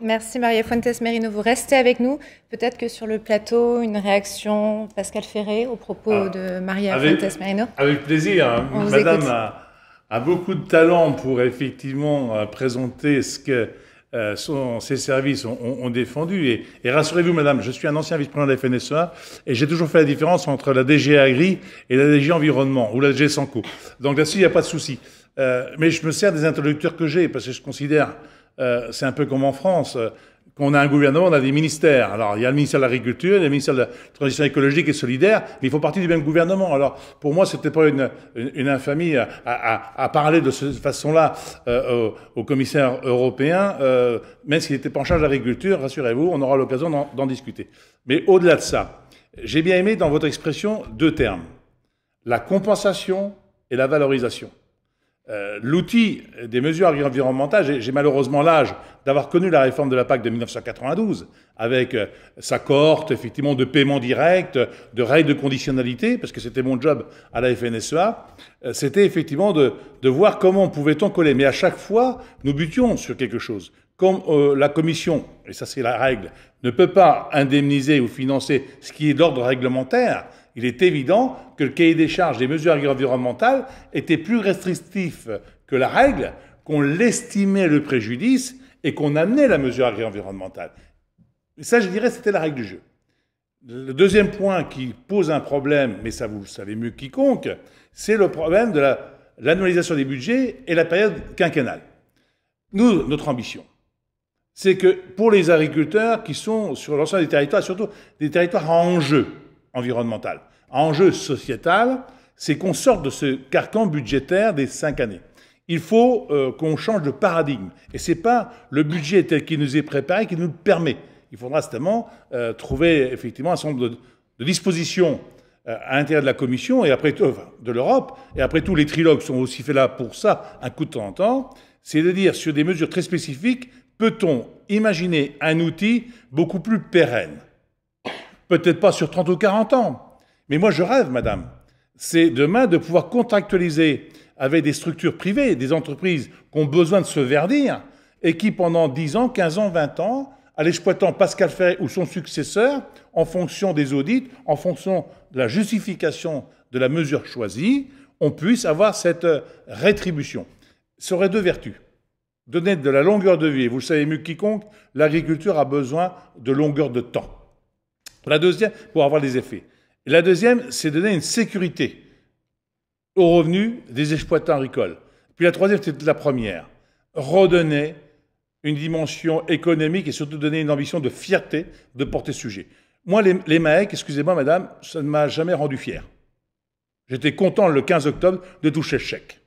Merci Maria Fuentes Merino. Vous restez avec nous. Peut-être que sur le plateau, une réaction, Pascal Ferré, au propos de Maria Fuentes Merino. Avec plaisir. Madame a beaucoup de talent pour effectivement présenter ce que ses services ont défendu. Et rassurez-vous, madame, je suis un ancien vice-président de la FNSEA et j'ai toujours fait la différence entre la DG Agri et la DG Environnement ou la DG Sanco. Donc là-dessus, il n'y a pas de souci. Mais je me sers des interlocuteurs que j'ai parce que je considère, c'est un peu comme en France, qu'on a un gouvernement, on a des ministères. Alors, il y a le ministère de l'Agriculture, il y a le ministère de la Transition écologique et solidaire, mais ils font partie du même gouvernement. Alors, pour moi, c'était pas une infamie à parler de cette façon-là au commissaire européen, même s'il n'était pas en charge de l'agriculture, rassurez-vous, on aura l'occasion d'en discuter. Mais au-delà de ça, j'ai bien aimé dans votre expression deux termes, la compensation et la valorisation. L'outil des mesures environnementales, j'ai malheureusement l'âge d'avoir connu la réforme de la PAC de 1992, avec sa cohorte, effectivement, de paiement direct, de règles de conditionnalité, parce que c'était mon job à la FNSEA, c'était effectivement de voir comment pouvait-on coller. Mais à chaque fois, nous butions sur quelque chose. Comme la Commission, et ça c'est la règle, ne peut pas indemniser ou financer ce qui est d'ordre réglementaire, il est évident que le cahier des charges des mesures environnementales était plus restrictif que la règle, qu'on l'estimait le préjudice et qu'on amenait la mesure environnementale. Et ça, je dirais, c'était la règle du jeu. Le deuxième point qui pose un problème, mais ça vous le savez mieux que quiconque, c'est le problème de l'annualisation des budgets et la période quinquennale. Nous, notre ambition, c'est que pour les agriculteurs qui sont sur l'ensemble des territoires, surtout des territoires à enjeu environnemental, à enjeu sociétal, c'est qu'on sorte de ce carcan budgétaire des 5 années. Il faut qu'on change de paradigme. Et ce n'est pas le budget tel qu'il nous est préparé qui nous le permet. Il faudra certainement trouver effectivement un certain nombre de dispositions à l'intérieur de la Commission et après de l'Europe. Et après tout, les trilogues sont aussi faits là pour ça, un coup de temps en temps. c'est de dire, sur des mesures très spécifiques, peut-on imaginer un outil beaucoup plus pérenne? Peut-être pas sur 30 ou 40 ans, mais moi je rêve, madame, c'est demain de pouvoir contractualiser avec des structures privées, des entreprises qui ont besoin de se verdir et qui, pendant 10 ans, 15 ans, 20 ans, à l'exploitant Pascal Ferré ou son successeur, en fonction des audits, en fonction de la justification de la mesure choisie, on puisse avoir cette rétribution. Ça aurait deux vertus. Donner de la longueur de vie. Et vous le savez mieux que quiconque, l'agriculture a besoin de longueur de temps. La deuxième, pour avoir des effets. Et la deuxième, c'est donner une sécurité aux revenus des exploitants agricoles. Puis la troisième, c'est la première. Redonner une dimension économique et surtout donner une ambition de fierté de porter ce sujet. Moi, les MAEC, excusez-moi madame, ça ne m'a jamais rendu fier. J'étais content le 15 octobre de toucher le chèque.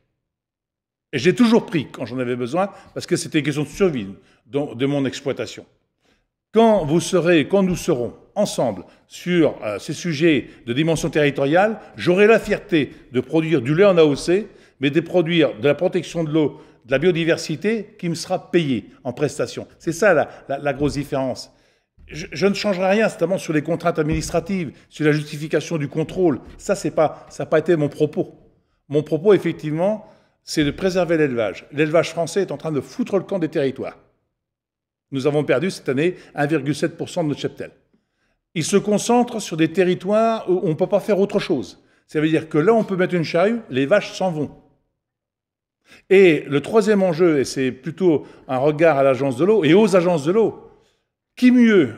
Et j'ai toujours pris quand j'en avais besoin parce que c'était une question de survie de mon exploitation. Quand nous serons ensemble sur ces sujets de dimension territoriale, j'aurai la fierté de produire du lait en AOC, mais de produire de la protection de l'eau, de la biodiversité qui me sera payée en prestation. C'est ça la grosse différence. Je ne changerai rien, notamment sur les contraintes administratives, sur la justification du contrôle. Ça n'a pas été mon propos. Mon propos, effectivement, c'est de préserver l'élevage. L'élevage français est en train de foutre le camp des territoires. Nous avons perdu cette année 1,7% de notre cheptel. Il se concentre sur des territoires où on ne peut pas faire autre chose. Ça veut dire que là, on peut mettre une charrue, les vaches s'en vont. Et le troisième enjeu, et c'est plutôt un regard à l'agence de l'eau et aux agences de l'eau, qui mieux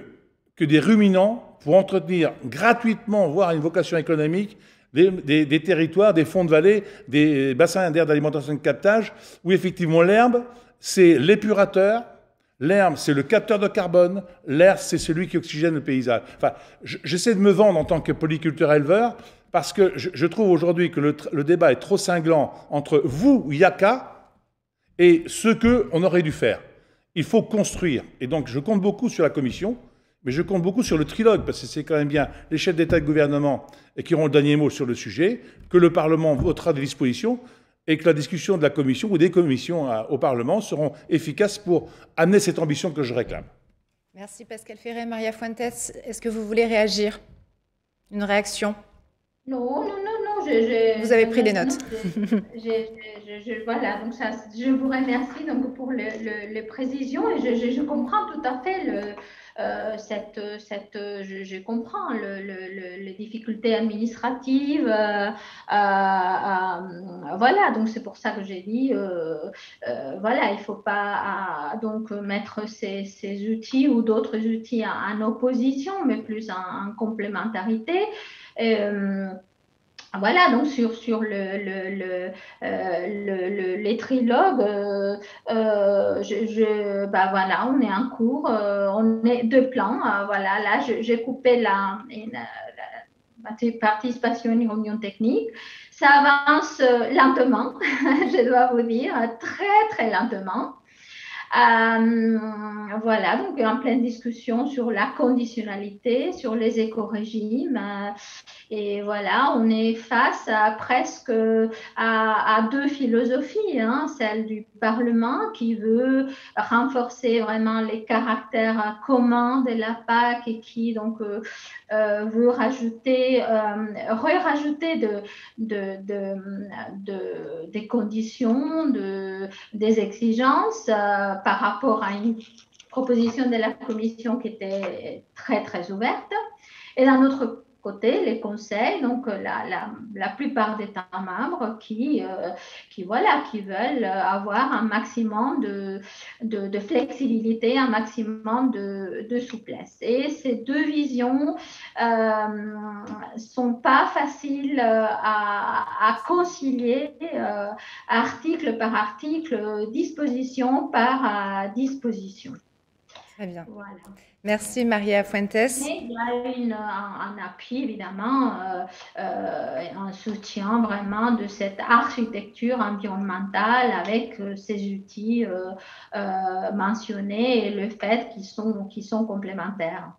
que des ruminants pour entretenir gratuitement, voire à une vocation économique, des territoires, des fonds de vallée, des bassins d'air d'alimentation et de captage, où effectivement l'herbe, c'est l'épurateur, l'herbe, c'est le capteur de carbone, l'air, c'est celui qui oxygène le paysage. Enfin, j'essaie de me vendre en tant que polyculteur-éleveur, parce que je trouve aujourd'hui que le débat est trop cinglant entre vous, Yaka, et ce qu'on aurait dû faire. Il faut construire. Et donc, je compte beaucoup sur la Commission, mais je compte beaucoup sur le trilogue, parce que c'est quand même bien les chefs d'État et de gouvernement qui auront le dernier mot sur le sujet, que le Parlement votera des dispositions, et que la discussion de la Commission ou des commissions au Parlement seront efficaces pour amener cette ambition que je réclame. Merci Pascal Ferré. Maria Fuentes, est-ce que vous voulez réagir? Une réaction? Non. Vous avez pris des notes. Voilà, donc ça, je vous remercie donc pour les précisions et je comprends tout à fait je comprends les difficultés administratives. Voilà, donc c'est pour ça que j'ai dit, voilà, il ne faut pas donc mettre ces outils ou d'autres outils en opposition, mais plus en complémentarité. Voilà, donc sur les trilogues, voilà, on est en cours, on est deux plans. Voilà, là, j'ai coupé la participation en réunion technique. Ça avance lentement, je dois vous dire, très, très lentement. Voilà, donc en pleine discussion sur la conditionnalité, sur les éco-régimes. Et voilà, on est face à presque à deux philosophies, hein, celle du Parlement qui veut renforcer vraiment les caractères communs de la PAC et qui donc veut rajouter des conditions, des exigences par rapport à une proposition de la Commission qui était très très ouverte. Et d'un autre côté, les conseils, donc la plupart des États membres qui veulent avoir un maximum de flexibilité, un maximum de souplesse. Et ces deux visions sont pas faciles à concilier article par article, disposition par disposition. Très bien. Voilà. Merci Maria Fuentes. Mais il y a un appui évidemment, un soutien vraiment de cette architecture environnementale avec ces outils mentionnés et le fait qu'ils sont complémentaires.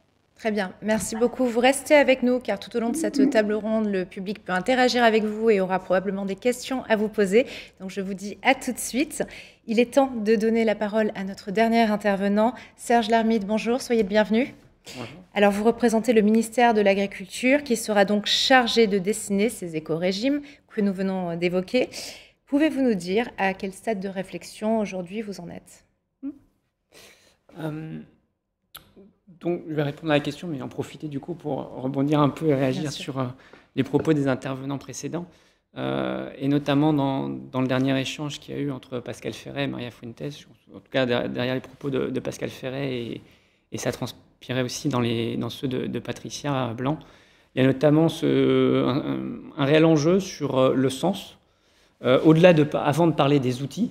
Très bien, merci beaucoup. Vous restez avec nous car tout au long de cette table ronde, le public peut interagir avec vous et aura probablement des questions à vous poser. Donc je vous dis à tout de suite. Il est temps de donner la parole à notre dernier intervenant, Serge Larmide. Bonjour, soyez le bienvenu. Bonjour. Alors vous représentez le ministère de l'Agriculture qui sera donc chargé de dessiner ces éco-régimes que nous venons d'évoquer. Pouvez-vous nous dire à quel stade de réflexion aujourd'hui vous en êtes ? Donc, je vais répondre à la question, mais en profiter du coup pour rebondir un peu et réagir sur les propos des intervenants précédents, et notamment dans le dernier échange qu'il y a eu entre Pascal Ferret et Maria Fuentes, en tout cas derrière les propos de Pascal Ferret, et ça transpirait aussi dans ceux de Patricia Blanc. Il y a notamment un réel enjeu sur le sens, au-delà avant de parler des outils,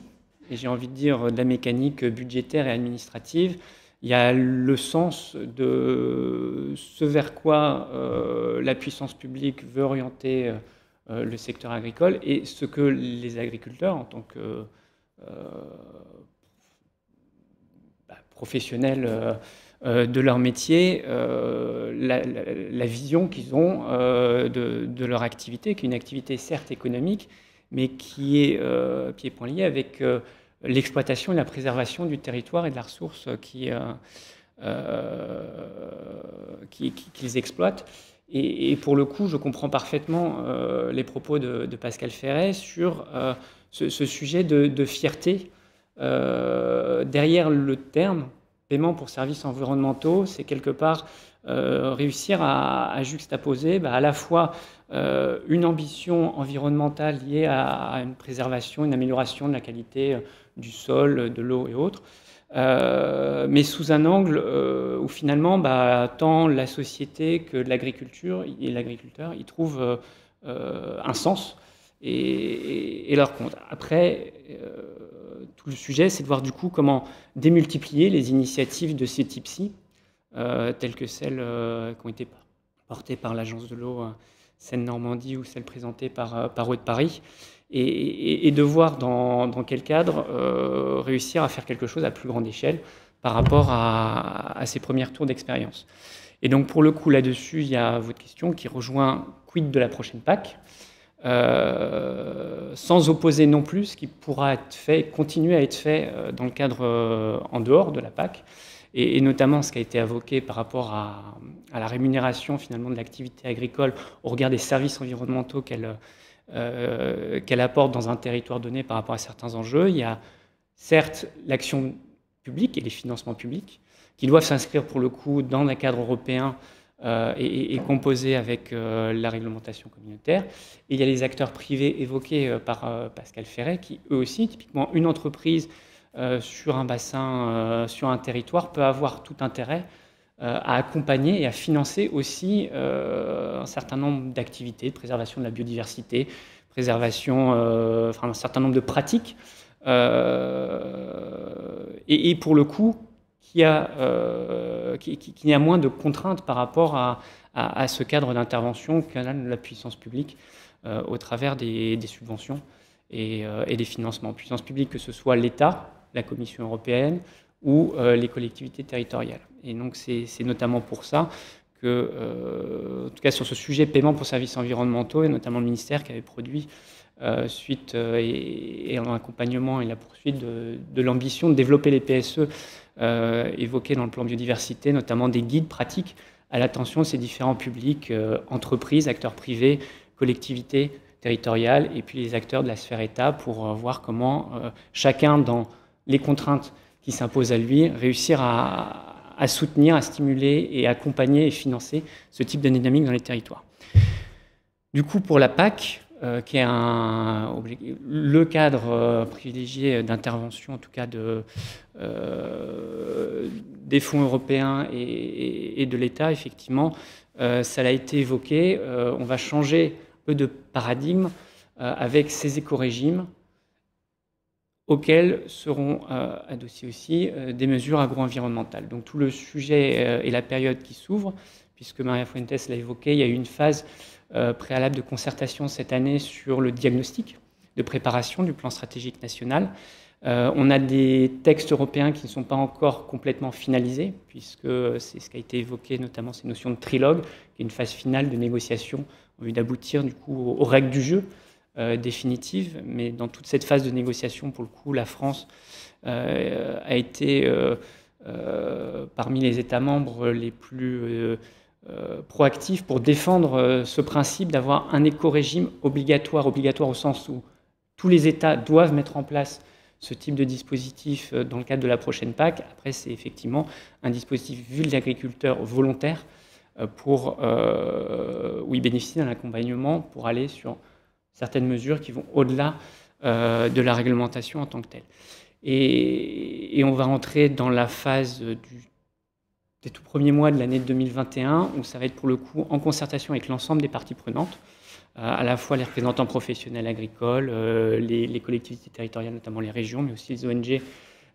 et j'ai envie de dire de la mécanique budgétaire et administrative. Il y a le sens de ce vers quoi la puissance publique veut orienter le secteur agricole et ce que les agriculteurs, en tant que professionnels de leur métier, la vision qu'ils ont de leur activité, qui est une activité certes économique, mais qui est pied-point lié avec l'exploitation et la préservation du territoire et de la ressource qu'ils exploitent. Et pour le coup, je comprends parfaitement les propos de Pascal Ferret sur ce sujet de fierté. Derrière le terme paiement pour services environnementaux, c'est quelque part réussir à juxtaposer à la fois une ambition environnementale liée à une préservation, une amélioration de la qualité du sol, de l'eau et autres, mais sous un angle où finalement tant la société que l'agriculture et l'agriculteur y trouvent un sens et leur compte. Après, tout le sujet, c'est de voir du coup comment démultiplier les initiatives de ces types-ci, telles que celles qui ont été portées par l'Agence de l'eau Seine-Normandie ou celles présentées par Eau de Paris, et de voir dans quel cadre réussir à faire quelque chose à plus grande échelle par rapport à ces premiers tours d'expérience. Et donc pour le coup là-dessus, il y a votre question qui rejoint quid de la prochaine PAC, sans opposer non plus ce qui pourra être fait, continuer à être fait dans le cadre en dehors de la PAC, et notamment ce qui a été évoqué par rapport à la rémunération finalement de l'activité agricole au regard des services environnementaux qu'elle apporte dans un territoire donné par rapport à certains enjeux. Il y a certes l'action publique et les financements publics qui doivent s'inscrire pour le coup dans un cadre européen et composer avec la réglementation communautaire. Et il y a les acteurs privés évoqués par Pascal Ferret qui, eux aussi, typiquement une entreprise sur un bassin, sur un territoire, peut avoir tout intérêt à accompagner et à financer aussi un certain nombre d'activités, de préservation de la biodiversité, préservation, un certain nombre de pratiques, et pour le coup, qu'il y a moins de contraintes par rapport à ce cadre d'intervention qu'a la puissance publique au travers des subventions et des financements. Puissance publique, que ce soit l'État, la Commission européenne ou les collectivités territoriales. Et donc c'est notamment pour ça que, en tout cas sur ce sujet paiement pour services environnementaux, et notamment le ministère qui avait produit suite et en accompagnement et la poursuite de l'ambition de développer les PSE évoqués dans le plan biodiversité, notamment des guides pratiques à l'attention de ces différents publics, entreprises, acteurs privés, collectivités territoriales et puis les acteurs de la sphère État pour voir comment chacun dans les contraintes qui s'imposent à lui, réussir à soutenir, à stimuler et accompagner et financer ce type de dynamique dans les territoires. Du coup, pour la PAC, qui est le cadre privilégié d'intervention, en tout cas des fonds européens et de l'État, effectivement, ça a été évoqué. On va changer un peu de paradigme avec ces éco-régimes auxquels seront adossées aussi des mesures agro-environnementales. Donc tout le sujet et la période qui s'ouvre, puisque Maria Fuentes l'a évoqué, il y a eu une phase préalable de concertation cette année sur le diagnostic de préparation du plan stratégique national, On a des textes européens qui ne sont pas encore complètement finalisés, puisque c'est ce qui a été évoqué, notamment ces notions de trilogue, qui est une phase finale de négociation en vue d'aboutir du coup aux règles du jeu définitives. Mais dans toute cette phase de négociation, pour le coup, la France a été parmi les États membres les plus proactifs pour défendre ce principe d'avoir un éco-régime obligatoire au sens où tous les États doivent mettre en place ce type de dispositif dans le cadre de la prochaine PAC. Après, c'est effectivement un dispositif vu de l'agriculteur volontaire où il bénéficie d'un accompagnement pour aller sur certaines mesures qui vont au-delà de la réglementation en tant que telle. Et on va entrer dans la phase des tout premiers mois de l'année 2021, où ça va être pour le coup en concertation avec l'ensemble des parties prenantes, à la fois les représentants professionnels agricoles, les collectivités territoriales, notamment les régions, mais aussi les ONG,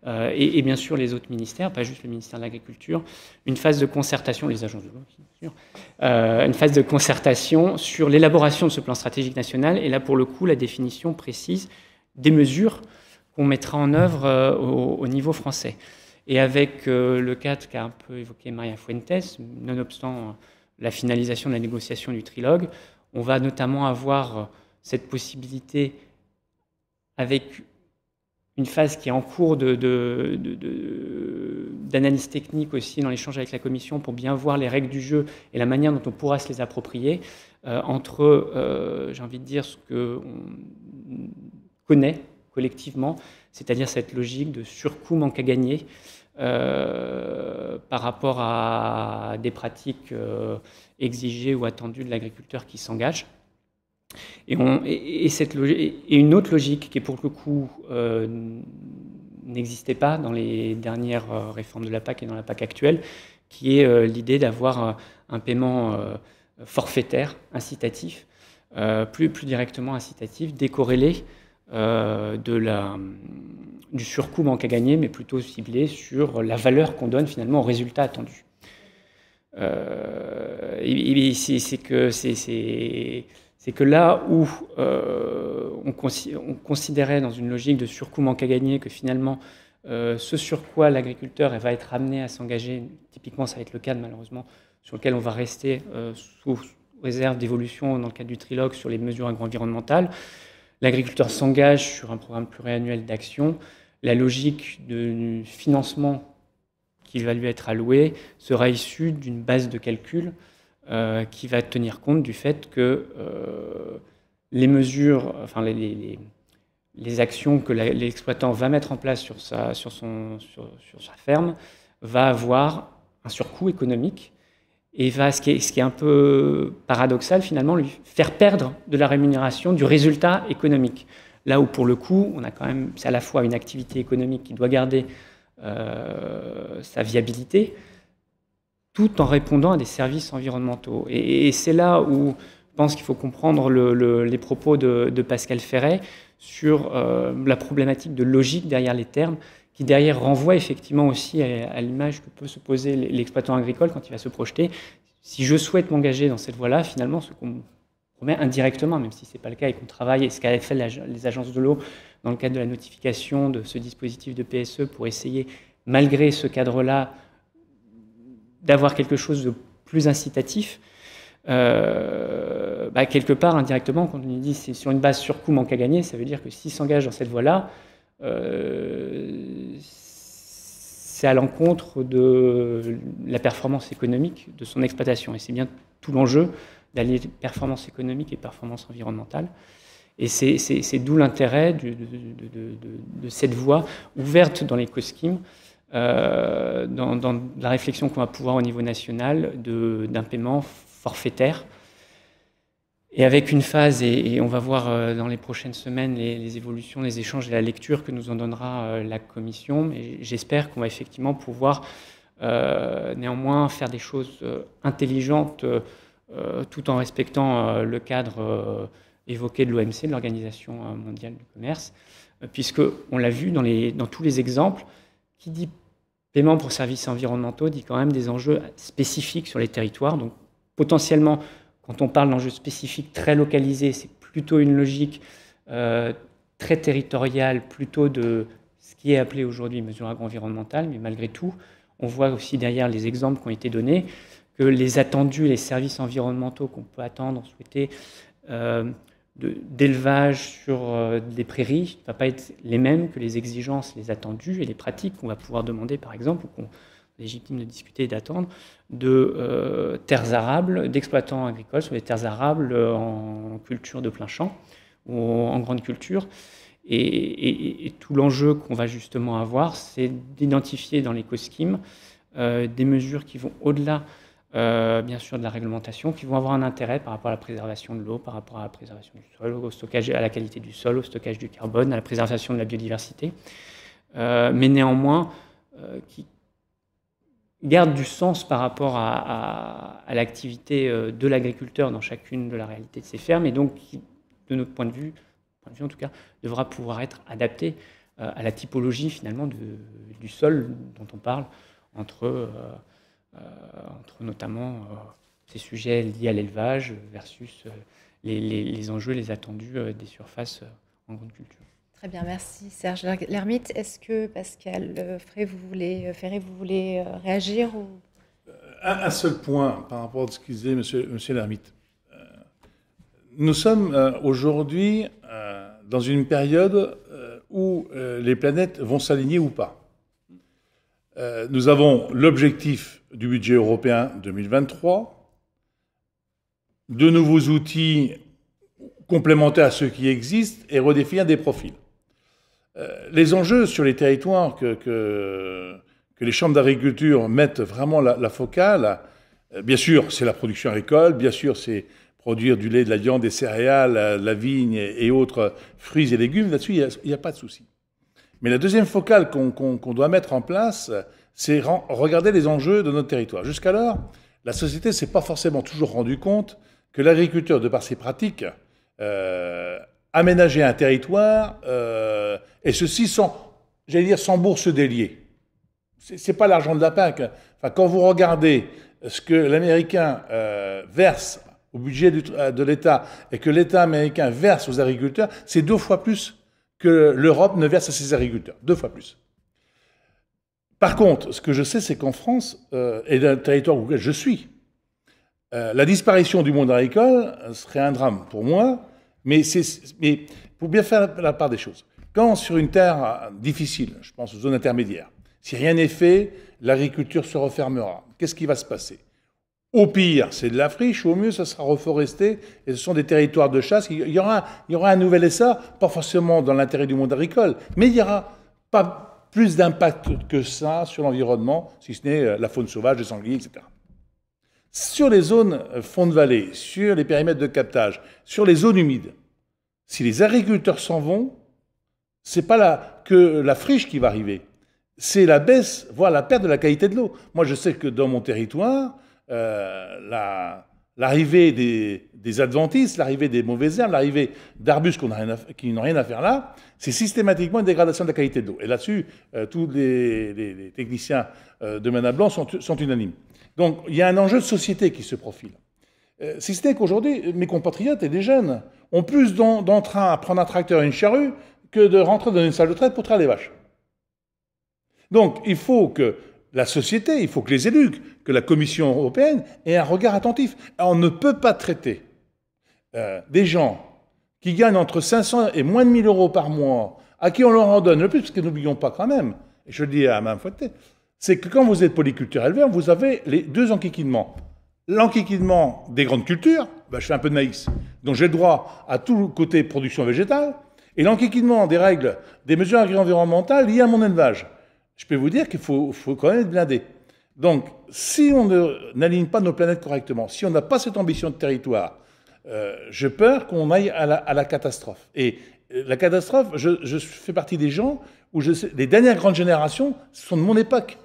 et bien sûr les autres ministères, pas juste le ministère de l'Agriculture, une phase de concertation, les agences de l'eau, bien sûr, une phase de concertation sur l'élaboration de ce plan stratégique national, et là pour le coup la définition précise des mesures qu'on mettra en œuvre au niveau français. Et avec le cadre qu'a un peu évoqué Maria Fuentes, nonobstant la finalisation de la négociation du trilogue, on va notamment avoir cette possibilité, avec une phase qui est en cours d'analyse technique aussi dans l'échange avec la Commission pour bien voir les règles du jeu et la manière dont on pourra se les approprier entre, j'ai envie de dire, ce qu'on connaît collectivement, c'est-à-dire cette logique de surcoût manque à gagner par rapport à des pratiques exigées ou attendues de l'agriculteur qui s'engage. Et une autre logique qui, pour le coup, n'existait pas dans les dernières réformes de la PAC et dans la PAC actuelle, qui est l'idée d'avoir un paiement forfaitaire, incitatif, plus directement incitatif, décorrélé du surcoût manque à gagner, mais plutôt ciblé sur la valeur qu'on donne finalement au résultat attendu. C'est que là où on considérait dans une logique de surcoût manque à gagner que finalement ce sur quoi l'agriculteur va être amené à s'engager, typiquement ça va être le cadre malheureusement sur lequel on va rester sous réserve d'évolution dans le cadre du trilogue sur les mesures agro-environnementales, l'agriculteur s'engage sur un programme pluriannuel d'action. La logique de financement qui va lui être alloué sera issue d'une base de calcul qui va tenir compte du fait que les mesures, enfin les actions que l'exploitant va mettre en place sur sa ferme va avoir un surcoût économique et va, ce qui est un peu paradoxal finalement, lui faire perdre de la rémunération du résultat économique. Là où pour le coup, on a quand même, c'est à la fois une activité économique qui doit garder sa viabilité, tout en répondant à des services environnementaux. Et c'est là où je pense qu'il faut comprendre les propos de Pascal Ferret sur la problématique de logique derrière les termes, qui derrière renvoie effectivement aussi à l'image que peut se poser l'exploitant agricole quand il va se projeter. Si je souhaite m'engager dans cette voie-là, finalement, ce qu'on promet indirectement, même si ce n'est pas le cas et qu'on travaille, et ce qu'avaient fait les agences de l'eau dans le cadre de la notification de ce dispositif de PSE pour essayer, malgré ce cadre-là, d'avoir quelque chose de plus incitatif, quelque part, indirectement, quand on dit c'est sur une base surcoût manque à gagner, ça veut dire que s'il s'engage dans cette voie-là, c'est à l'encontre de la performance économique de son exploitation. Et c'est bien tout l'enjeu d'allier performance économique et performance environnementale. Et c'est d'où l'intérêt de cette voie ouverte dans l'éco-scheme, dans la réflexion qu'on va pouvoir au niveau national d'un paiement forfaitaire. Et avec une phase, et on va voir dans les prochaines semaines les évolutions, les échanges et la lecture que nous en donnera la Commission. Mais j'espère qu'on va effectivement pouvoir néanmoins faire des choses intelligentes tout en respectant le cadre évoqué de l'OMC, de l'Organisation mondiale du commerce, puisqu'on l'a vu dans tous les exemples, qui dit paiement pour services environnementaux dit quand même des enjeux spécifiques sur les territoires. Donc potentiellement, quand on parle d'enjeux spécifiques très localisés, c'est plutôt une logique très territoriale, plutôt de qui est appelé aujourd'hui mesure agroenvironnementale, mais malgré tout, on voit aussi derrière les exemples qui ont été donnés que les attendus, les services environnementaux qu'on peut attendre, souhaiter d'élevage sur des prairies ne va pas être les mêmes que les exigences, les attendus et les pratiques qu'on va pouvoir demander, par exemple, ou qu'on est légitime de discuter et d'attendre, de terres arables, d'exploitants agricoles sur les terres arables en culture de plein champ ou en grande culture. Et tout l'enjeu qu'on va justement avoir, c'est d'identifier dans l'écoscheme des mesures qui vont au-delà, bien sûr, de la réglementation, qui vont avoir un intérêt par rapport à la préservation de l'eau, par rapport à la préservation du sol, au stockage, à la qualité du sol, au stockage du carbone, à la préservation de la biodiversité, mais néanmoins qui gardent du sens par rapport à l'activité de l'agriculteur dans chacune de la réalité de ces fermes, et donc qui, de notre point de vue en tout cas, devra pouvoir être adapté à la typologie finalement du sol dont on parle, entre notamment ces sujets liés à l'élevage versus les enjeux, les attendus des surfaces en grande culture. Très bien, merci Serge Lhermitte. Est-ce que Pascal Ferré, vous voulez réagir ou... Un seul point par rapport à ce que disait monsieur Lhermitte. Nous sommes aujourd'hui dans une période où les planètes vont s'aligner ou pas. Nous avons l'objectif du budget européen 2023, de nouveaux outils complémentaires à ceux qui existent et redéfinir des profils. Les enjeux sur les territoires que les chambres d'agriculture mettent vraiment la focale, bien sûr, c'est la production agricole, bien sûr, c'est produire du lait, de la viande, des céréales, la vigne et autres fruits et légumes, là-dessus, il n'y a pas de souci. Mais la deuxième focale qu'on doit mettre en place, c'est regarder les enjeux de notre territoire. Jusqu'alors, la société ne s'est pas forcément toujours rendu compte que l'agriculteur, de par ses pratiques, aménageait un territoire, et ceci sans bourse déliée. C'est pas l'argent de la PAC. Enfin, quand vous regardez ce que l'Américain verse au budget de l'État et que l'État américain verse aux agriculteurs, c'est 2 fois plus que l'Europe ne verse à ses agriculteurs. 2 fois plus. Par contre, ce que je sais, c'est qu'en France, et dans le territoire où je suis, la disparition du monde agricole serait un drame pour moi, mais pour bien faire la part des choses. Quand sur une terre difficile, je pense aux zones intermédiaires, si rien n'est fait, l'agriculture se refermera. Qu'est-ce qui va se passer ? Au pire, c'est de la friche, au mieux, ça sera reforesté, et ce sont des territoires de chasse. Il y aura un nouvel essor, pas forcément dans l'intérêt du monde agricole, mais il n'y aura pas plus d'impact que ça sur l'environnement, si ce n'est la faune sauvage, les sangliers, etc. Sur les zones fond de vallée, sur les périmètres de captage, sur les zones humides, si les agriculteurs s'en vont, c'est pas que la friche qui va arriver, c'est la baisse, voire la perte de la qualité de l'eau. Moi, je sais que dans mon territoire, l'arrivée des adventices, l'arrivée des mauvaises herbes, l'arrivée d'arbustes qui n'ont rien à faire là, c'est systématiquement une dégradation de la qualité de l'eau. Et là-dessus, tous les techniciens de Manin Blanc sont unanimes. Donc, il y a un enjeu de société qui se profile. Si ce n'est qu'aujourd'hui, mes compatriotes et des jeunes ont plus d'entrain à prendre un tracteur et une charrue que de rentrer dans une salle de traite pour traire les vaches. Donc, il faut que la société, il faut que les élus, que la Commission européenne ait un regard attentif. On ne peut pas traiter des gens qui gagnent entre 500 et moins de 1000 euros par mois, à qui on leur en donne le plus, parce que n'oublions pas quand même, et je le dis à Mme Fouetté, c'est que quand vous êtes polyculteur-éleveur, vous avez les 2 enquiquinements. L'enquiquinement des grandes cultures, je fais un peu de maïs, donc j'ai le droit à tout le côté production végétale, et l'enquiquinement des règles, des mesures agro-environnementales liées à mon élevage. Je peux vous dire qu'il faut quand même être blindé. Donc, si on n'aligne pas nos planètes correctement, si on n'a pas cette ambition de territoire, j'ai peur qu'on aille à la catastrophe. Et la catastrophe, je fais partie des gens où les dernières grandes générations sont de mon époque.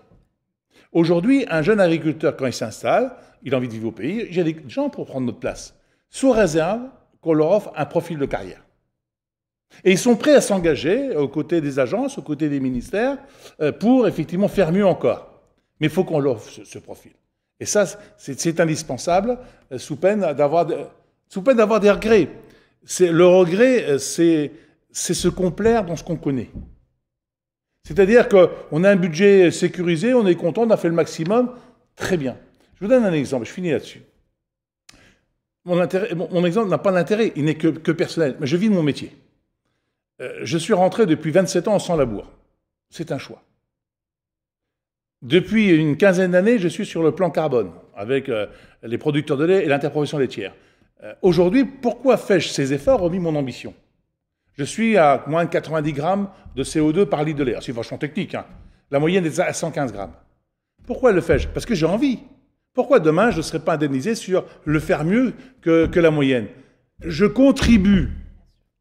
Aujourd'hui, un jeune agriculteur, quand il s'installe, il a envie de vivre au pays, il y a des gens pour prendre notre place, sous réserve qu'on leur offre un profil de carrière. Et ils sont prêts à s'engager aux côtés des agences, aux côtés des ministères, pour effectivement faire mieux encore. Mais il faut qu'on leur offre ce profil. Et ça, c'est indispensable, sous peine d'avoir des regrets. Le regret, c'est se complaire dans ce qu'on connaît. C'est-à-dire qu'on a un budget sécurisé, on est content, on a fait le maximum, très bien. Je vous donne un exemple, je finis là-dessus. Mon exemple n'a pas d'intérêt, il n'est que personnel, mais je vis de mon métier. Je suis rentré depuis 27 ans sans labour. C'est un choix. Depuis une quinzaine d'années, je suis sur le plan carbone, avec les producteurs de lait et l'interprofession laitière. Aujourd'hui, pourquoi fais-je ces efforts remis mon ambition? Je suis à moins de 90 grammes de CO2 par litre de lait. C'est vachement technique, hein. La moyenne est à 115 grammes. Pourquoi le fais-je? Parce que j'ai envie. Pourquoi demain je ne serai pas indemnisé sur le faire mieux que la moyenne? Je contribue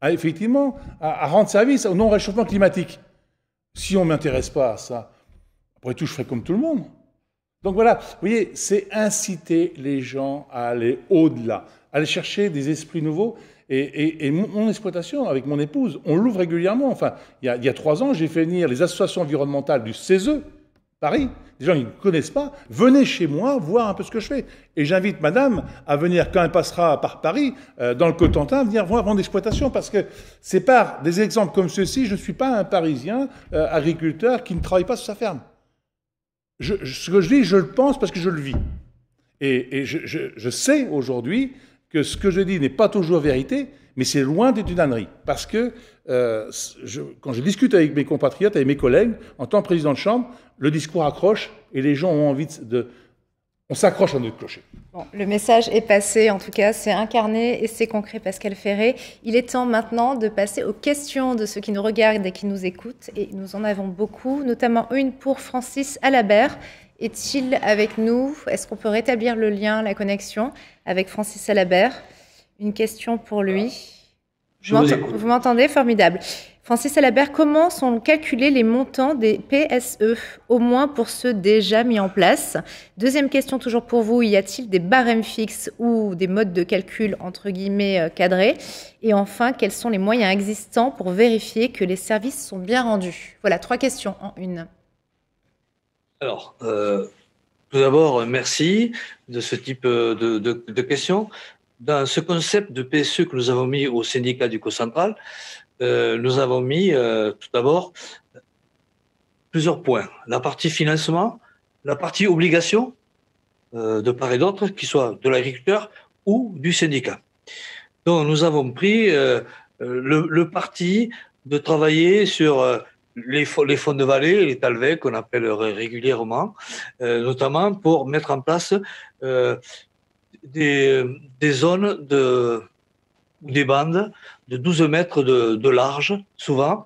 effectivement à rendre service au non-réchauffement climatique. Si on ne m'intéresse pas à ça, après tout, je ferai comme tout le monde. Donc voilà, vous voyez, c'est inciter les gens à aller au-delà, à aller chercher des esprits nouveaux. Et mon exploitation, avec mon épouse, on l'ouvre régulièrement. Enfin, il y a 3 ans, j'ai fait venir les associations environnementales du CESE, Paris. Des gens qui ne connaissent pas, venez chez moi voir un peu ce que je fais. Et j'invite madame à venir, quand elle passera par Paris, dans le Cotentin, à venir voir mon exploitation. Parce que c'est par des exemples comme ceux-ci, je ne suis pas un Parisien agriculteur qui ne travaille pas sur sa ferme. Ce que je dis, je le pense parce que je le vis. Et je sais aujourd'hui que ce que je dis n'est pas toujours vérité, mais c'est loin d'être une ânerie. Parce que quand je discute avec mes compatriotes, avec mes collègues, en tant que président de chambre, le discours accroche et les gens ont envie on s'accroche à notre clocher. Bon, le message est passé, en tout cas, c'est incarné et c'est concret, Pascal Ferré. Il est temps maintenant de passer aux questions de ceux qui nous regardent et qui nous écoutent. Et nous en avons beaucoup, notamment une pour Francis Alabert. Est-il avec nous? Est-ce qu'on peut rétablir le lien, la connexion avec Francis Alabert? Une question pour lui. Vous m'entendez? Formidable. Francis Alabert, comment sont calculés les montants des PSE, au moins pour ceux déjà mis en place? Deuxième question toujours pour vous, y a-t-il des barèmes fixes ou des modes de calcul entre guillemets cadrés? Et enfin, quels sont les moyens existants pour vérifier que les services sont bien rendus? Voilà, 3 questions en une. Alors, tout d'abord, merci de ce type de questions. Dans ce concept de PSE que nous avons mis au syndicat du Co-Central, nous avons mis tout d'abord plusieurs points. La partie financement, la partie obligation de part et d'autre, qui soit de l'agriculteur ou du syndicat. Donc nous avons pris le parti de travailler sur les fonds de vallée, les TALVEC qu'on appelle régulièrement, notamment pour mettre en place des zones des bandes de 12 mètres de large, souvent,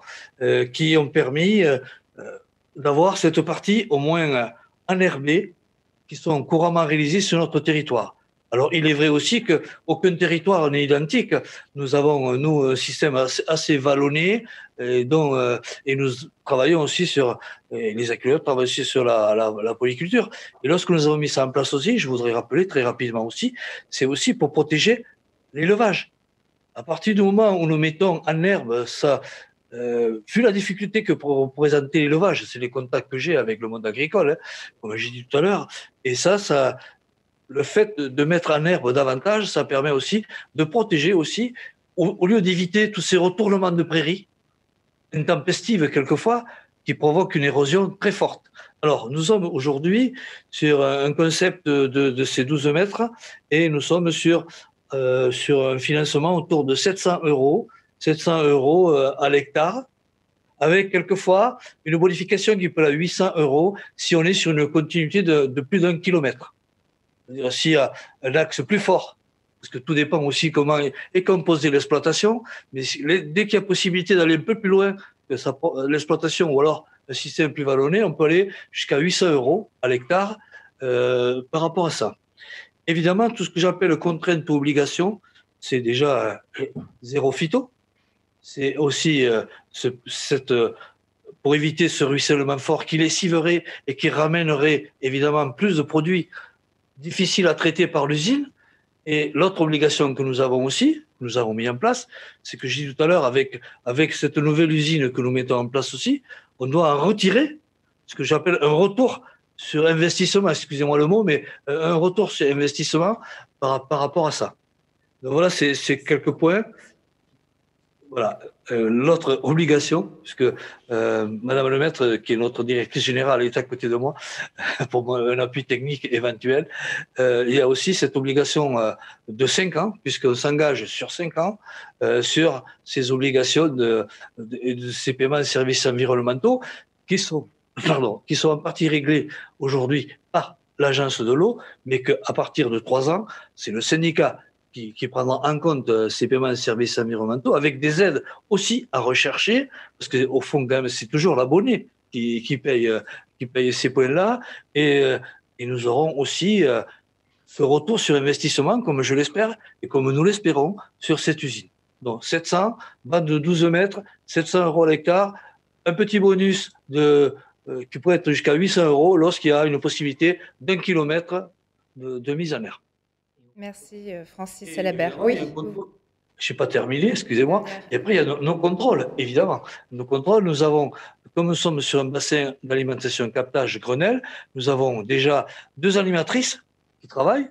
qui ont permis d'avoir cette partie au moins enherbée, qui sont couramment réalisées sur notre territoire. Alors, il est vrai aussi qu'aucun territoire n'est identique. Nous avons, nous, un système assez vallonné, et nous travaillons aussi sur, les agriculteurs travaillent aussi sur la polyculture. Et lorsque nous avons mis ça en place aussi, je voudrais rappeler très rapidement aussi, c'est aussi pour protéger l'élevage. À partir du moment où nous mettons en herbe ça, vu la difficulté que pour présenter l'élevage, c'est les contacts que j'ai avec le monde agricole, hein, comme j'ai dit tout à l'heure, et ça, le fait de mettre en herbe davantage, ça permet aussi de protéger aussi, au lieu d'éviter tous ces retournements de prairies, intempestives quelquefois, qui provoquent une érosion très forte. Alors, nous sommes aujourd'hui sur un concept de ces 12 mètres, et nous sommes sur un financement autour de 700 € à l'hectare, avec quelquefois une bonification qui peut être à 800 € si on est sur une continuité de plus d'1 kilomètre. C'est-à-dire s'il y a un axe plus fort, parce que tout dépend aussi comment est composée l'exploitation, mais dès qu'il y a possibilité d'aller un peu plus loin que l'exploitation ou alors un système plus vallonné, on peut aller jusqu'à 800 € à l'hectare par rapport à ça. Évidemment, tout ce que j'appelle contrainte ou obligation, c'est déjà zéro phyto. C'est aussi pour éviter ce ruissellement fort qui lessiverait et qui ramènerait évidemment plus de produits difficiles à traiter par l'usine. Et l'autre obligation que nous avons aussi, que nous avons mis en place, c'est que j'ai dit tout à l'heure, avec cette nouvelle usine que nous mettons en place aussi, on doit en retirer ce que j'appelle un retour sur investissement, excusez-moi le mot, mais un retour sur investissement par rapport à ça. Donc voilà, c'est quelques points. Voilà. L'autre obligation, puisque Madame le Maître, qui est notre directrice générale, est à côté de moi, pour un appui technique éventuel, il y a aussi cette obligation de 5 ans, puisqu'on s'engage sur 5 ans sur ces obligations de ces paiements de services environnementaux qui sont en partie réglés aujourd'hui par l'Agence de l'eau, mais qu'à partir de 3 ans, c'est le syndicat qui prendra en compte ces paiements de services environnementaux, avec des aides aussi à rechercher, parce qu'au fond, quand même, c'est toujours l'abonné qui paye ces points-là, et nous aurons aussi ce retour sur investissement, comme je l'espère, et comme nous l'espérons, sur cette usine. Donc 700, bande de 12 mètres, 700 € l'hectare, un petit bonus qui pourrait être jusqu'à 800 € lorsqu'il y a une possibilité d'1 kilomètre de mise en air. Merci Francis Salabert. Oui. Je n'ai pas terminé, excusez-moi. Et après, il y a nos contrôles, évidemment. Nos contrôles, nous avons, comme nous sommes sur un bassin d'alimentation captage Grenelle, nous avons déjà 2 animatrices qui travaillent,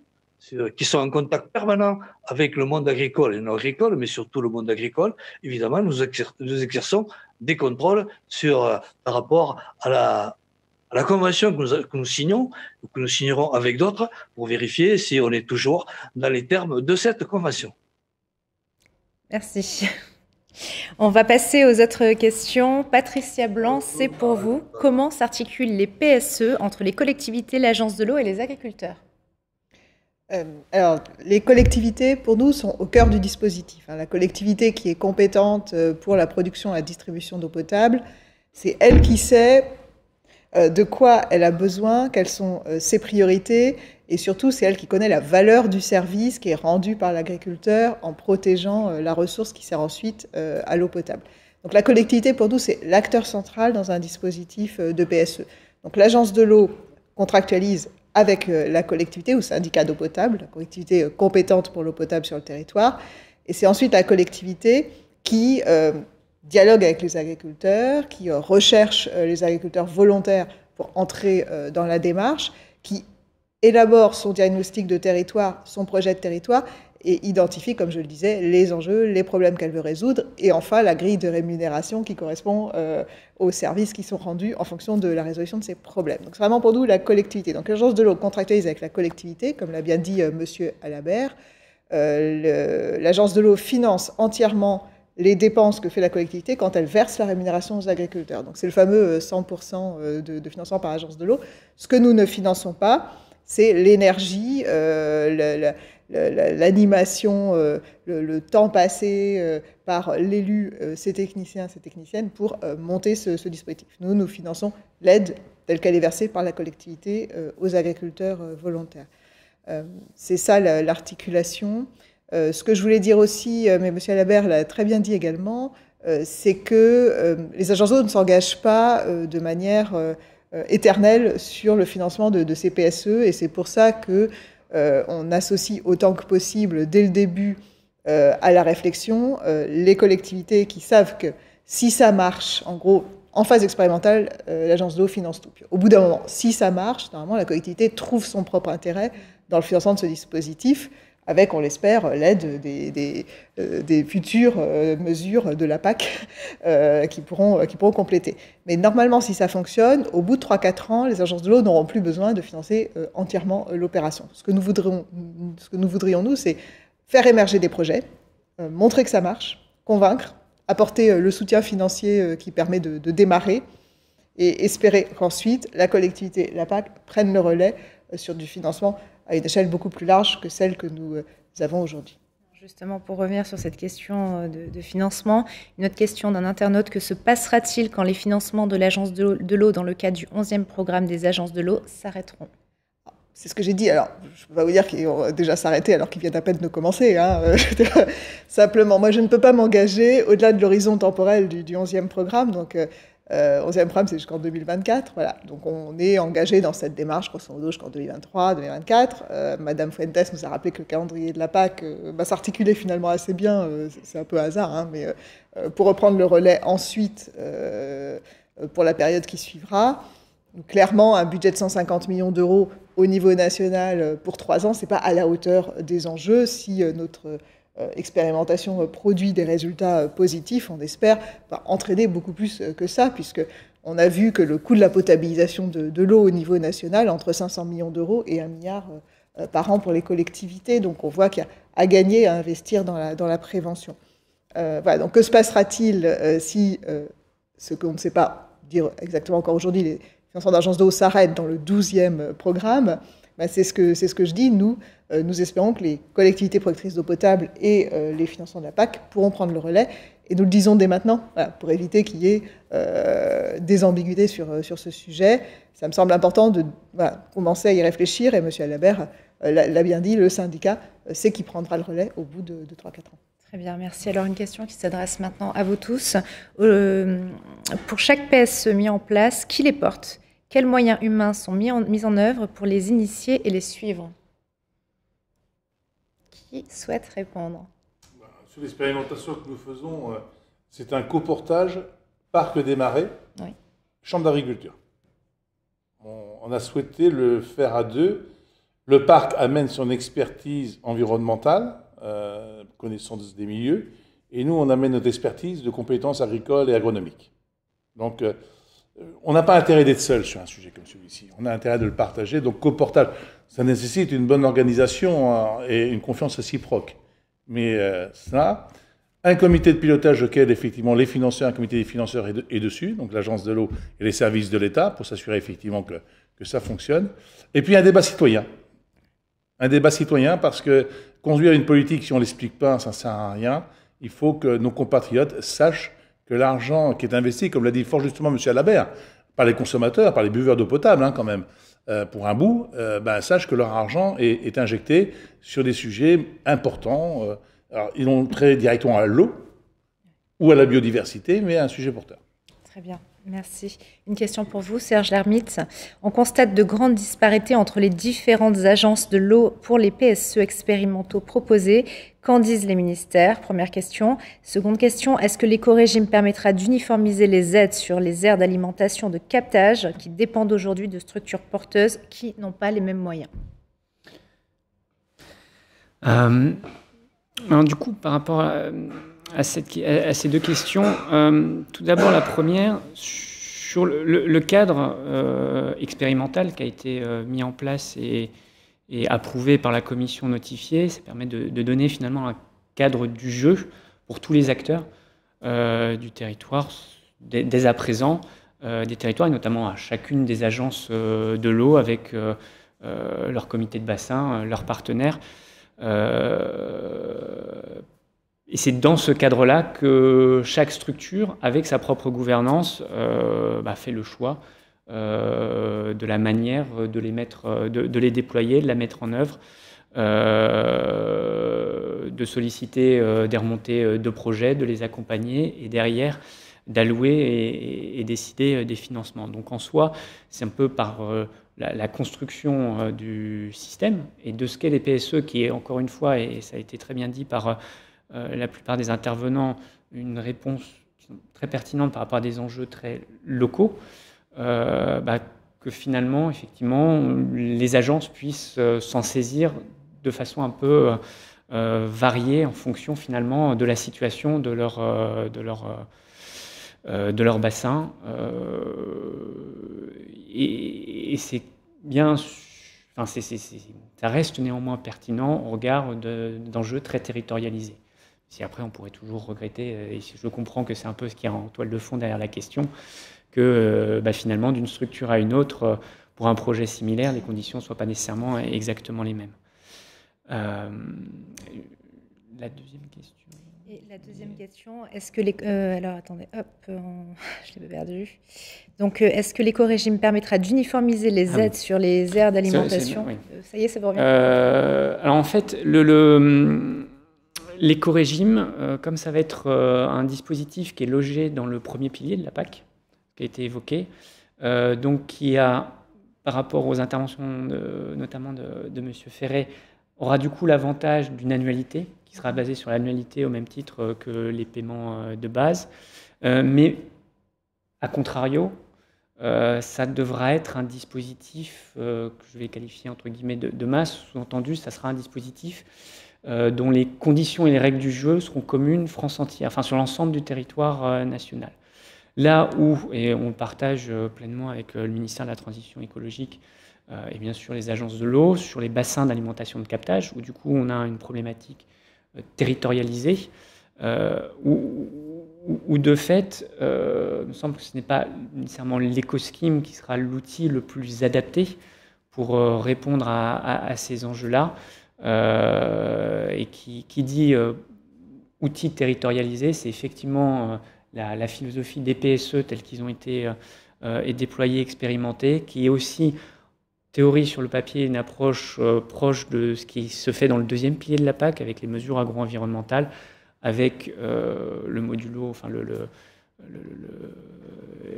qui sont en contact permanent avec le monde agricole et non agricole, mais surtout le monde agricole. Évidemment, nous exerçons des contrôles par rapport à la convention que nous signons, ou que nous signerons avec d'autres, pour vérifier si on est toujours dans les termes de cette convention. Merci. On va passer aux autres questions. Patricia Blanc, c'est pour vous. Comment s'articulent les PSE entre les collectivités, l'Agence de l'eau et les agriculteurs ? Alors, les collectivités, pour nous, sont au cœur du dispositif. La collectivité qui est compétente pour la production et la distribution d'eau potable, c'est elle qui sait de quoi elle a besoin, quelles sont ses priorités, et surtout, c'est elle qui connaît la valeur du service qui est rendu par l'agriculteur en protégeant la ressource qui sert ensuite à l'eau potable. Donc la collectivité, pour nous, c'est l'acteur central dans un dispositif de PSE. Donc l'Agence de l'eau contractualise avec la collectivité ou syndicat d'eau potable, la collectivité compétente pour l'eau potable sur le territoire, et c'est ensuite la collectivité qui dialogue avec les agriculteurs, qui recherche les agriculteurs volontaires pour entrer dans la démarche, qui élabore son diagnostic de territoire, son projet de territoire, et identifie, comme je le disais, les enjeux, les problèmes qu'elle veut résoudre, et enfin la grille de rémunération qui correspond aux services qui sont rendus en fonction de la résolution de ces problèmes. Donc c'est vraiment pour nous la collectivité. Donc l'Agence de l'eau contractualise avec la collectivité, comme l'a bien dit Monsieur Alabert. L'Agence de l'eau finance entièrement les dépenses que fait la collectivité quand elle verse la rémunération aux agriculteurs. Donc c'est le fameux 100% de financement par Agence de l'eau. Ce que nous ne finançons pas, c'est l'énergie, l'animation, le temps passé par l'élu, ses techniciens, ses techniciennes, pour monter ce dispositif. Nous finançons l'aide telle qu'elle est versée par la collectivité aux agriculteurs volontaires. C'est ça l'articulation. Ce que je voulais dire aussi, mais M. Alabert l'a très bien dit également, c'est que les agences d'eau ne s'engagent pas de manière éternelle sur le financement de ces PSE, et c'est pour ça qu'on associe autant que possible, dès le début, à la réflexion, les collectivités qui savent que si ça marche, en gros, en phase expérimentale, l'agence d'eau finance tout. Puis, au bout d'un moment, si ça marche, normalement, la collectivité trouve son propre intérêt dans le financement de ce dispositif, avec, on l'espère, l'aide des futures mesures de la PAC qui pourront compléter. Mais normalement, si ça fonctionne, au bout de 3-4 ans, les agences de l'eau n'auront plus besoin de financer entièrement l'opération. Ce que nous voudrions, nous, c'est faire émerger des projets, montrer que ça marche, convaincre, apporter le soutien financier qui permet de démarrer, et espérer qu'ensuite, la collectivité, la PAC, prennent le relais sur du financement à une échelle beaucoup plus large que celle que nous avons aujourd'hui. Justement, pour revenir sur cette question de financement, une autre question d'un internaute: que se passera-t-il quand les financements de l'Agence de l'eau dans le cadre du 11e programme des agences de l'eau s'arrêteront ? C'est ce que j'ai dit. Alors, je ne peux pas vous dire qu'ils vont déjà s'arrêter alors qu'ils viennent à peine de commencer. Simplement, moi, je ne peux pas m'engager au-delà de l'horizon temporel du 11e programme. Donc, 11e programme, c'est jusqu'en 2024. Voilà. Donc, on est engagé dans cette démarche, grosso modo, jusqu'en 2023, 2024. Madame Fuentes nous a rappelé que le calendrier de la PAC s'articulait finalement assez bien. C'est un peu hasard, mais pour reprendre le relais ensuite pour la période qui suivra. Donc, clairement, un budget de 150 millions d'euros au niveau national pour 3 ans, ce n'est pas à la hauteur des enjeux. Si notre expérimentation produit des résultats positifs, on espère entraîner beaucoup plus que ça, puisqu'on a vu que le coût de la potabilisation de l'eau au niveau national, entre 500 millions d'euros et 1 milliard par an pour les collectivités. Donc on voit qu'il y a à gagner à investir dans la prévention. Voilà, donc que se passera-t-il si ce qu'on ne sait pas dire exactement encore aujourd'hui, les financements d'agences d'eau s'arrêtent dans le 12e programme? C'est ce que je dis. Nous espérons que les collectivités productrices d'eau potable et les financements de la PAC pourront prendre le relais. Et nous le disons dès maintenant, voilà, pour éviter qu'il y ait des ambiguïtés sur ce sujet. Ça me semble important de commencer à y réfléchir. Et M. Alabert l'a bien dit, le syndicat sait qui prendra le relais au bout de 3-4 ans. Très bien, merci. Alors une question qui s'adresse maintenant à vous tous. Pour chaque PSE mis en place, qui les porte ? Quels moyens humains sont mis en œuvre pour les initier et les suivre? Qui souhaite répondre? Sur l'expérimentation que nous faisons, c'est un coportage parc des marais, oui. Chambre d'agriculture. On a souhaité le faire à deux. Le parc amène son expertise environnementale, connaissance des milieux, et nous, on amène notre expertise de compétences agricoles et agronomiques. Donc, on n'a pas intérêt d'être seul sur un sujet comme celui-ci. On a intérêt de le partager. Donc, coportage, ça nécessite une bonne organisation et une confiance réciproque. Mais ça, un comité de pilotage auquel, effectivement, les financeurs, un comité des financeurs est dessus, donc l'Agence de l'eau et les services de l'État, pour s'assurer, effectivement, que ça fonctionne. Et puis, un débat citoyen. Un débat citoyen parce que conduire une politique, si on ne l'explique pas, ça ne sert à rien. Il faut que nos compatriotes sachent que l'argent qui est investi, comme l'a dit fort justement M. Alabert, par les consommateurs, par les buveurs d'eau potable, quand même, pour un bout, sachent que leur argent est injecté sur des sujets importants. Alors, ils l'ont très directement à l'eau ou à la biodiversité, mais à un sujet porteur. Très bien, merci. Une question pour vous, Serge Lhermitte. On constate de grandes disparités entre les différentes agences de l'eau pour les PSE expérimentaux proposés. Qu'en disent les ministères? Première question. Seconde question, est-ce que l'éco-régime permettra d'uniformiser les aides sur les aires d'alimentation de captage qui dépendent aujourd'hui de structures porteuses qui n'ont pas les mêmes moyens? Alors, du coup, par rapport à ces deux questions, tout d'abord la première, sur le cadre expérimental qui a été mis en place et approuvé par la commission notifiée, ça permet de donner finalement un cadre du jeu pour tous les acteurs du territoire, dès à présent, des territoires, et notamment à chacune des agences de l'eau avec leur comité de bassin, leurs partenaires. Et c'est dans ce cadre-là que chaque structure, avec sa propre gouvernance, fait le choix de la manière de les déployer, de la mettre en œuvre, de solliciter des remontées de projets, de les accompagner et derrière d'allouer et décider des financements. Donc en soi, c'est un peu par la construction du système et de ce qu'est les PSE, qui est encore une fois, et ça a été très bien dit par la plupart des intervenants, une réponse très pertinente par rapport à des enjeux très locaux, que finalement, effectivement, les agences puissent s'en saisir de façon un peu variée en fonction finalement de la situation de leur bassin. Et c'est bien, ça reste néanmoins pertinent au regard d'enjeux très territorialisés. Si après on pourrait toujours regretter, et je comprends que c'est un peu ce qui est en toile de fond derrière la question, que finalement d'une structure à une autre, pour un projet similaire, les conditions ne soient pas nécessairement exactement les mêmes. La deuxième question. Et la deuxième question, est-ce que les... alors attendez, hop, je l'ai perdu. Donc, est-ce que l'éco-régime permettra d'uniformiser les aides sur les aires d'alimentation? Oui. Ça y est, ça vous revient? Alors en fait, l'éco-régime, comme ça va être un dispositif qui est logé dans le premier pilier de la PAC, qui a été évoqué, donc qui a, par rapport aux interventions notamment de M. Ferret, aura du coup l'avantage d'une annualité, qui sera basée sur l'annualité au même titre que les paiements de base. Mais, à contrario, ça devra être un dispositif que je vais qualifier entre guillemets de masse. Sous-entendu, ça sera un dispositif dont les conditions et les règles du jeu seront communes France entière, enfin sur l'ensemble du territoire national. Là où, et on le partage pleinement avec le ministère de la Transition écologique et bien sûr les agences de l'eau, sur les bassins d'alimentation de captage, où du coup on a une problématique territorialisée, où de fait, il me semble que ce n'est pas nécessairement l'écoscheme qui sera l'outil le plus adapté pour répondre à ces enjeux-là. Et qui dit outils territorialisés, c'est effectivement la philosophie des PSE tels qu'ils ont été déployés, expérimentés, qui est aussi théorie sur le papier, une approche proche de ce qui se fait dans le deuxième pilier de la PAC, avec les mesures agro-environnementales, avec le modulo, enfin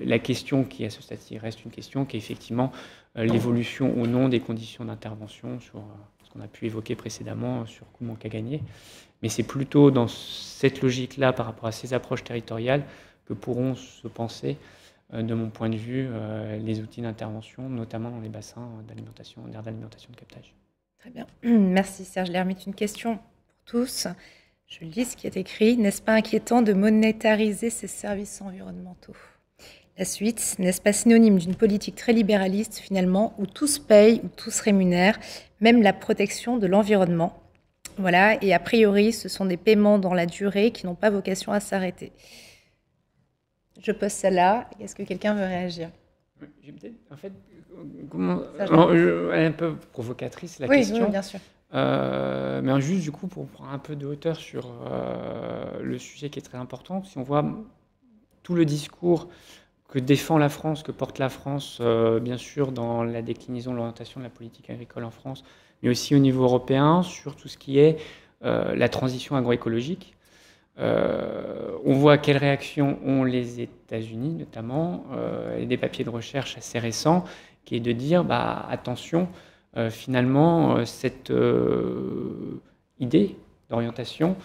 la question qui, à ce stade-ci, reste une question, qui est effectivement l'évolution ou non des conditions d'intervention sur ce qu'on a pu évoquer précédemment sur coût manque à gagner. Mais c'est plutôt dans cette logique-là, par rapport à ces approches territoriales, que pourront se penser, de mon point de vue, les outils d'intervention, notamment dans les bassins d'alimentation, d'aire d'alimentation de captage. Très bien. Merci Serge Lhermitte. Une question pour tous. Je lis ce qui est écrit. N'est-ce pas inquiétant de monétariser ces services environnementaux ? La suite, n'est-ce pas synonyme d'une politique très libéraliste, finalement, où tous payent, où tous rémunèrent, même la protection de l'environnement ? Voilà, et a priori, ce sont des paiements dans la durée qui n'ont pas vocation à s'arrêter. Je pose celle-là. Est-ce que quelqu'un veut réagir ? En fait, elle est un peu provocatrice, la question. Oui, bien sûr. Mais juste du coup pour prendre un peu de hauteur sur le sujet qui est très important, si on voit tout le discours que défend la France, que porte la France, bien sûr dans la déclinaison de l'orientation de la politique agricole en France, mais aussi au niveau européen sur tout ce qui est la transition agroécologique. On voit quelles réactions ont les États-Unis notamment, et des papiers de recherche assez récents, qui est de dire attention. Finalement, cette idée d'orientation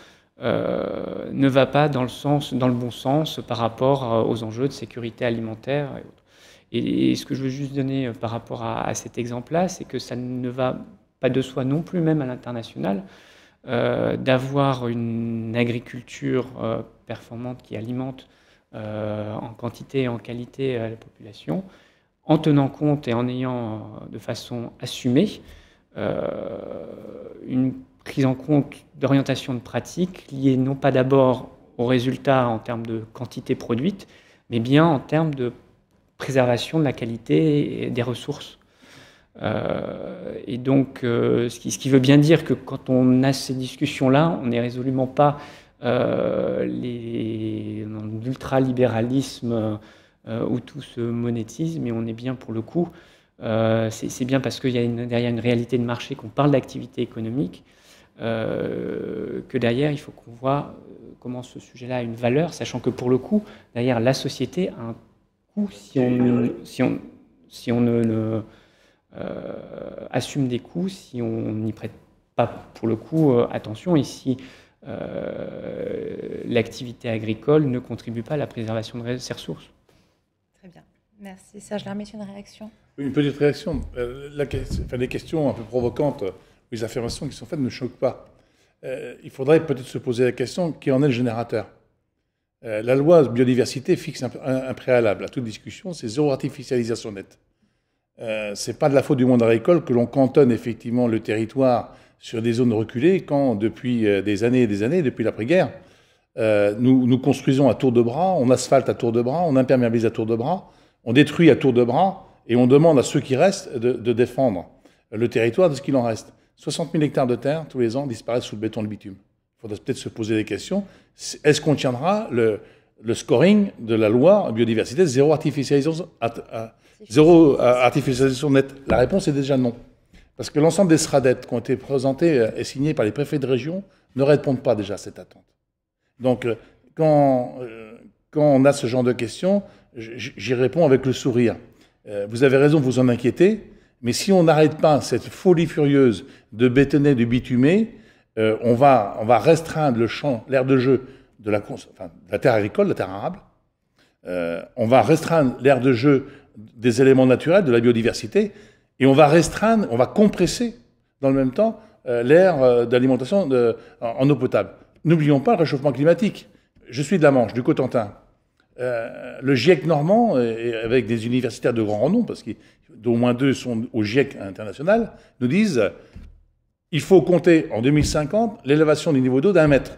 ne va pas dans le bon sens par rapport aux enjeux de sécurité alimentaire et autres. Et ce que je veux juste donner par rapport à cet exemple-là, c'est que ça ne va pas de soi non plus, même à l'international, d'avoir une agriculture performante qui alimente en quantité et en qualité la population, en tenant compte et en ayant de façon assumée une prise en compte d'orientation de pratique liée non pas d'abord aux résultats en termes de quantité produite, mais bien en termes de préservation de la qualité et des ressources. Et donc, ce qui veut bien dire que quand on a ces discussions-là, on n'est résolument pas l'ultralibéralisme où tout se monétise, mais on est bien pour le coup, c'est bien parce qu'il y a derrière une réalité de marché qu'on parle d'activité économique, que derrière il faut qu'on voit comment ce sujet-là a une valeur, sachant que pour le coup, derrière la société a un coût si on ne assume des coûts, si on n'y prête pas pour le coup attention, et si l'activité agricole ne contribue pas à la préservation de ces ressources. Très bien. Merci. Serge Lhermitte, une réaction ? Une petite réaction. Les questions un peu provocantes, les affirmations qui sont faites ne choquent pas. Il faudrait peut-être se poser la question qui en est le générateur. La loi biodiversité fixe un préalable à toute discussion, c'est zéro artificialisation nette. C'est pas de la faute du monde agricole que l'on cantonne effectivement le territoire sur des zones reculées quand depuis des années et des années, depuis l'après-guerre, nous construisons à tour de bras, on asphalte à tour de bras, on imperméabilise à tour de bras, on détruit à tour de bras et on demande à ceux qui restent de défendre le territoire de ce qu'il en reste. 60 000 hectares de terre tous les ans disparaissent sous le béton et le bitume. Il faudrait peut-être se poser des questions. Est-ce qu'on tiendra le scoring de la loi biodiversité zéro artificialisation nette? La réponse est déjà non. Parce que l'ensemble des SRADET qui ont été présentés et signés par les préfets de région ne répondent pas déjà à cette attente. Donc, quand on a ce genre de questions, j'y réponds avec le sourire. Vous avez raison de vous en inquiéter, mais si on n'arrête pas cette folie furieuse de bétonner, de bitumer, on va restreindre le champ, l'aire de jeu de la terre agricole, la terre arable. On va restreindre l'aire de jeu des éléments naturels, de la biodiversité, et on va compresser dans le même temps l'air d'alimentation en eau potable. N'oublions pas le réchauffement climatique. Je suis de la Manche, du Cotentin. Le GIEC normand, avec des universitaires de grand renom, parce qu'au moins 2 sont au GIEC international, nous disent il faut compter en 2050 l'élévation du niveau d'eau d'1 mètre.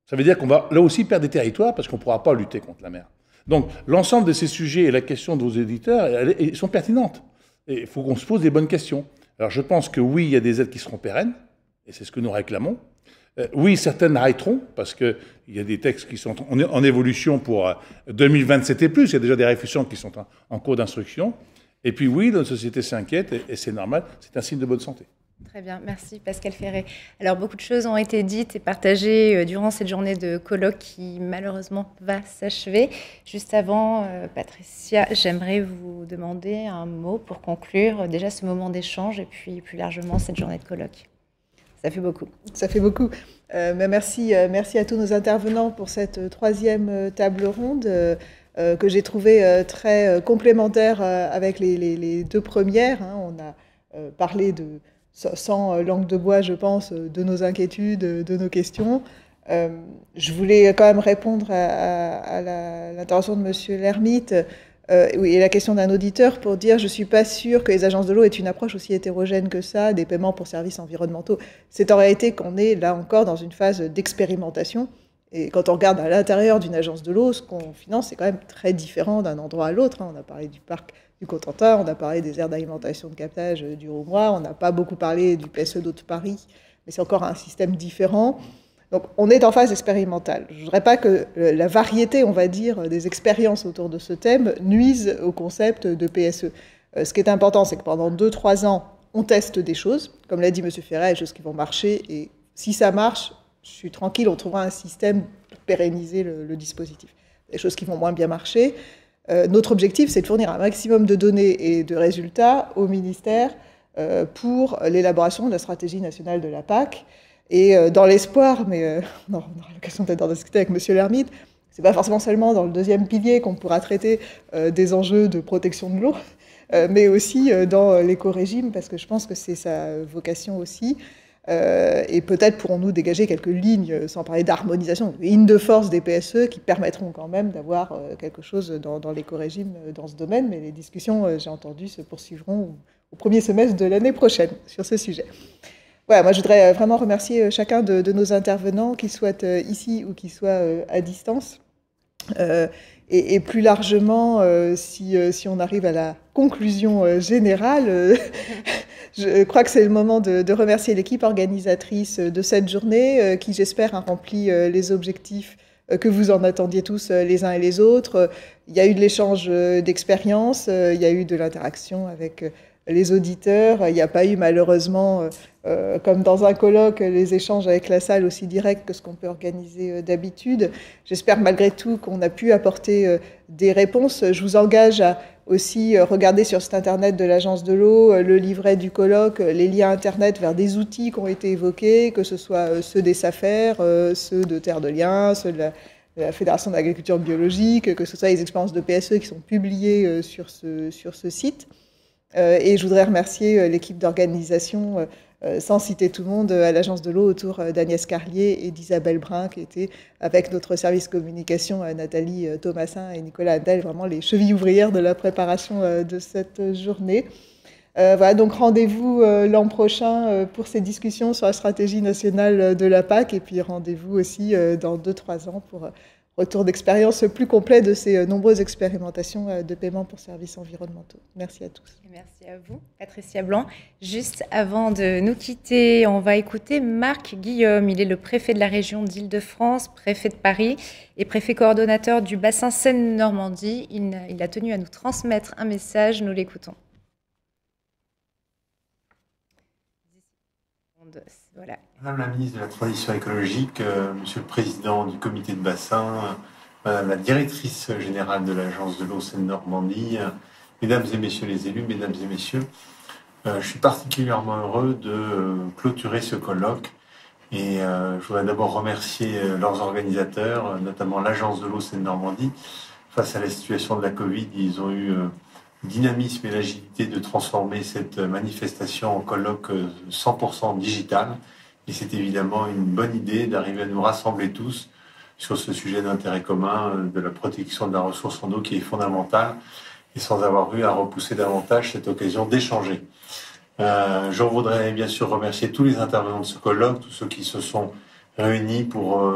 Ça veut dire qu'on va là aussi perdre des territoires parce qu'on ne pourra pas lutter contre la mer. Donc l'ensemble de ces sujets et la question de vos éditeurs elles sont pertinentes. Et il faut qu'on se pose des bonnes questions. Alors je pense que oui, il y a des aides qui seront pérennes, et c'est ce que nous réclamons. Oui, certaines arrêteront, parce qu'il y a des textes qui sont en évolution pour 2027 et plus. Il y a déjà des réflexions qui sont en cours d'instruction. Et puis oui, notre société s'inquiète, et c'est normal, c'est un signe de bonne santé. Très bien, merci Pascal Ferret. Alors beaucoup de choses ont été dites et partagées durant cette journée de colloque qui malheureusement va s'achever. Juste avant, Patricia, j'aimerais vous demander un mot pour conclure déjà ce moment d'échange et puis plus largement cette journée de colloque. Ça fait beaucoup. Ça fait beaucoup. Mais merci à tous nos intervenants pour cette 3e table ronde que j'ai trouvée très complémentaire avec les 2 premières. On a parlé sans langue de bois, je pense, de nos inquiétudes, de nos questions. Je voulais quand même répondre à l'intervention de M. Lermite et la question d'un auditeur pour dire je ne suis pas sûre que les agences de l'eau aient une approche aussi hétérogène que ça des paiements pour services environnementaux. C'est en réalité qu'on est là encore dans une phase d'expérimentation. Et quand on regarde à l'intérieur d'une agence de l'eau, ce qu'on finance, c'est quand même très différent d'un endroit à l'autre. On a parlé du parc du Cotentin, on a parlé des aires d'alimentation de captage du Roumois, on n'a pas beaucoup parlé du PSE d'eau de Paris, mais c'est encore un système différent. Donc on est en phase expérimentale. Je ne voudrais pas que la variété, on va dire, des expériences autour de ce thème nuise au concept de PSE. Ce qui est important, c'est que pendant 2-3 ans, on teste des choses. Comme l'a dit M. Ferret, des choses qui vont marcher. Et si ça marche, je suis tranquille, on trouvera un système pour pérenniser le dispositif. Des choses qui vont moins bien marcher. Notre objectif, c'est de fournir un maximum de données et de résultats au ministère pour l'élaboration de la stratégie nationale de la PAC. Et dans l'espoir, mais on aura l'occasion peut-être d'en discuter avec M. Lermite, c'est pas forcément seulement dans le 2e pilier qu'on pourra traiter des enjeux de protection de l'eau, mais aussi dans l'éco-régime, parce que je pense que c'est sa vocation aussi. Et peut-être pourrons-nous dégager quelques lignes, sans parler d'harmonisation, lignes de force des PSE qui permettront quand même d'avoir quelque chose dans l'éco-régime dans ce domaine. Mais les discussions, j'ai entendu, se poursuivront au 1er semestre de l'année prochaine sur ce sujet. Voilà, moi je voudrais vraiment remercier chacun de nos intervenants, qu'ils soient ici ou qu'ils soient à distance. Et plus largement, si on arrive à la conclusion générale, je crois que c'est le moment de remercier l'équipe organisatrice de cette journée, qui j'espère a rempli les objectifs que vous en attendiez tous les uns et les autres. Il y a eu de l'échange d'expériences, il y a eu de l'interaction avec les auditeurs. Il n'y a pas eu malheureusement, comme dans un colloque, les échanges avec la salle aussi directs que ce qu'on peut organiser d'habitude. J'espère malgré tout qu'on a pu apporter des réponses. Je vous engage à aussi regarder sur site internet de l'Agence de l'eau le livret du colloque, les liens internet vers des outils qui ont été évoqués, que ce soit ceux des SAFER, ceux de Terre de Liens, ceux de la Fédération d'agriculture biologique, que ce soit les expériences de PSE qui sont publiées sur ce site. Et je voudrais remercier l'équipe d'organisation, sans citer tout le monde, à l'Agence de l'eau autour d'Agnès Carlier et d'Isabelle Brun, qui étaient avec notre service communication, Nathalie Thomasin et Nicolas Handel, vraiment les chevilles ouvrières de la préparation de cette journée. Voilà, donc rendez-vous l'an prochain pour ces discussions sur la stratégie nationale de la PAC, et puis rendez-vous aussi dans 2-3 ans pour retour d'expérience plus complet de ces nombreuses expérimentations de paiement pour services environnementaux. Merci à tous. Merci à vous, Patricia Blanc. Juste avant de nous quitter, on va écouter Marc Guillaume. Il est le préfet de la région d'Île-de-France, préfet de Paris et préfet coordonnateur du bassin Seine-Normandie. Il a tenu à nous transmettre un message. Nous l'écoutons. Voilà. Madame la ministre de la Transition écologique, Monsieur le Président du comité de bassin, Madame la directrice générale de l'Agence de l'eau Seine-Normandie, Mesdames et Messieurs les élus, Mesdames et Messieurs, je suis particulièrement heureux de clôturer ce colloque et je voudrais d'abord remercier leurs organisateurs, notamment l'Agence de l'eau Seine-Normandie. Face à la situation de la Covid, ils ont eu dynamisme et l'agilité de transformer cette manifestation en colloque 100% digital. Et c'est évidemment une bonne idée d'arriver à nous rassembler tous sur ce sujet d'intérêt commun de la protection de la ressource en eau qui est fondamentale et sans avoir eu à repousser davantage cette occasion d'échanger. Je voudrais bien sûr remercier tous les intervenants de ce colloque, tous ceux qui se sont réunis pour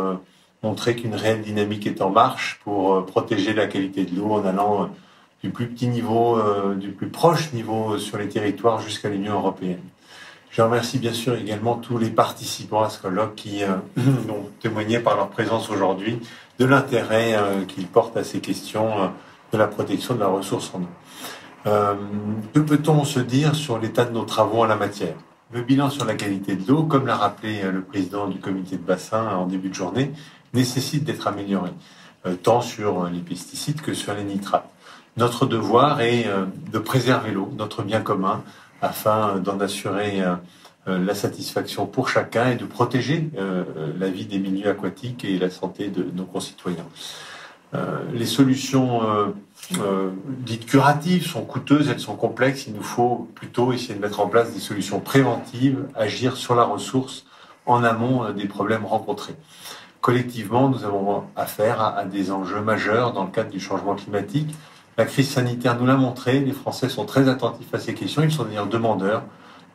montrer qu'une réelle dynamique est en marche pour protéger la qualité de l'eau en allant du plus petit niveau, du plus proche niveau sur les territoires jusqu'à l'Union européenne. Je remercie bien sûr également tous les participants à ce colloque qui ont témoigné par leur présence aujourd'hui de l'intérêt qu'ils portent à ces questions de la protection de la ressource en eau. Que peut-on se dire sur l'état de nos travaux en la matière? Le bilan sur la qualité de l'eau, comme l'a rappelé le président du comité de bassin en début de journée, nécessite d'être amélioré, tant sur les pesticides que sur les nitrates. Notre devoir est de préserver l'eau, notre bien commun, afin d'en assurer la satisfaction pour chacun et de protéger la vie des milieux aquatiques et la santé de nos concitoyens. Les solutions dites curatives sont coûteuses, elles sont complexes. Il nous faut plutôt essayer de mettre en place des solutions préventives, agir sur la ressource en amont des problèmes rencontrés. Collectivement, nous avons affaire à des enjeux majeurs dans le cadre du changement climatique. La crise sanitaire nous l'a montré, les Français sont très attentifs à ces questions, ils sont d'ailleurs demandeurs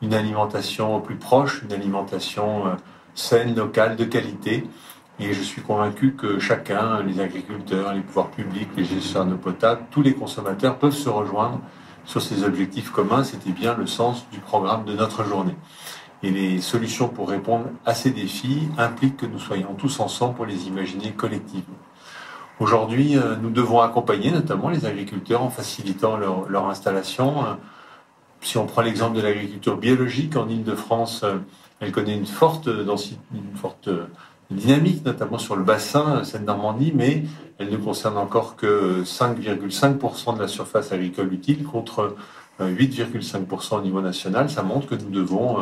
d'une alimentation plus proche, une alimentation saine, locale, de qualité. Et je suis convaincu que chacun, les agriculteurs, les pouvoirs publics, les gestionnaires d'eau potable, tous les consommateurs peuvent se rejoindre sur ces objectifs communs. C'était bien le sens du programme de notre journée. Et les solutions pour répondre à ces défis impliquent que nous soyons tous ensemble pour les imaginer collectivement. Aujourd'hui, nous devons accompagner notamment les agriculteurs en facilitant leur installation. Si on prend l'exemple de l'agriculture biologique en Île-de-France, elle connaît une forte dynamique, notamment sur le bassin Seine-Normandie, mais elle ne concerne encore que 5,5% de la surface agricole utile contre 8,5% au niveau national. Ça montre que nous devons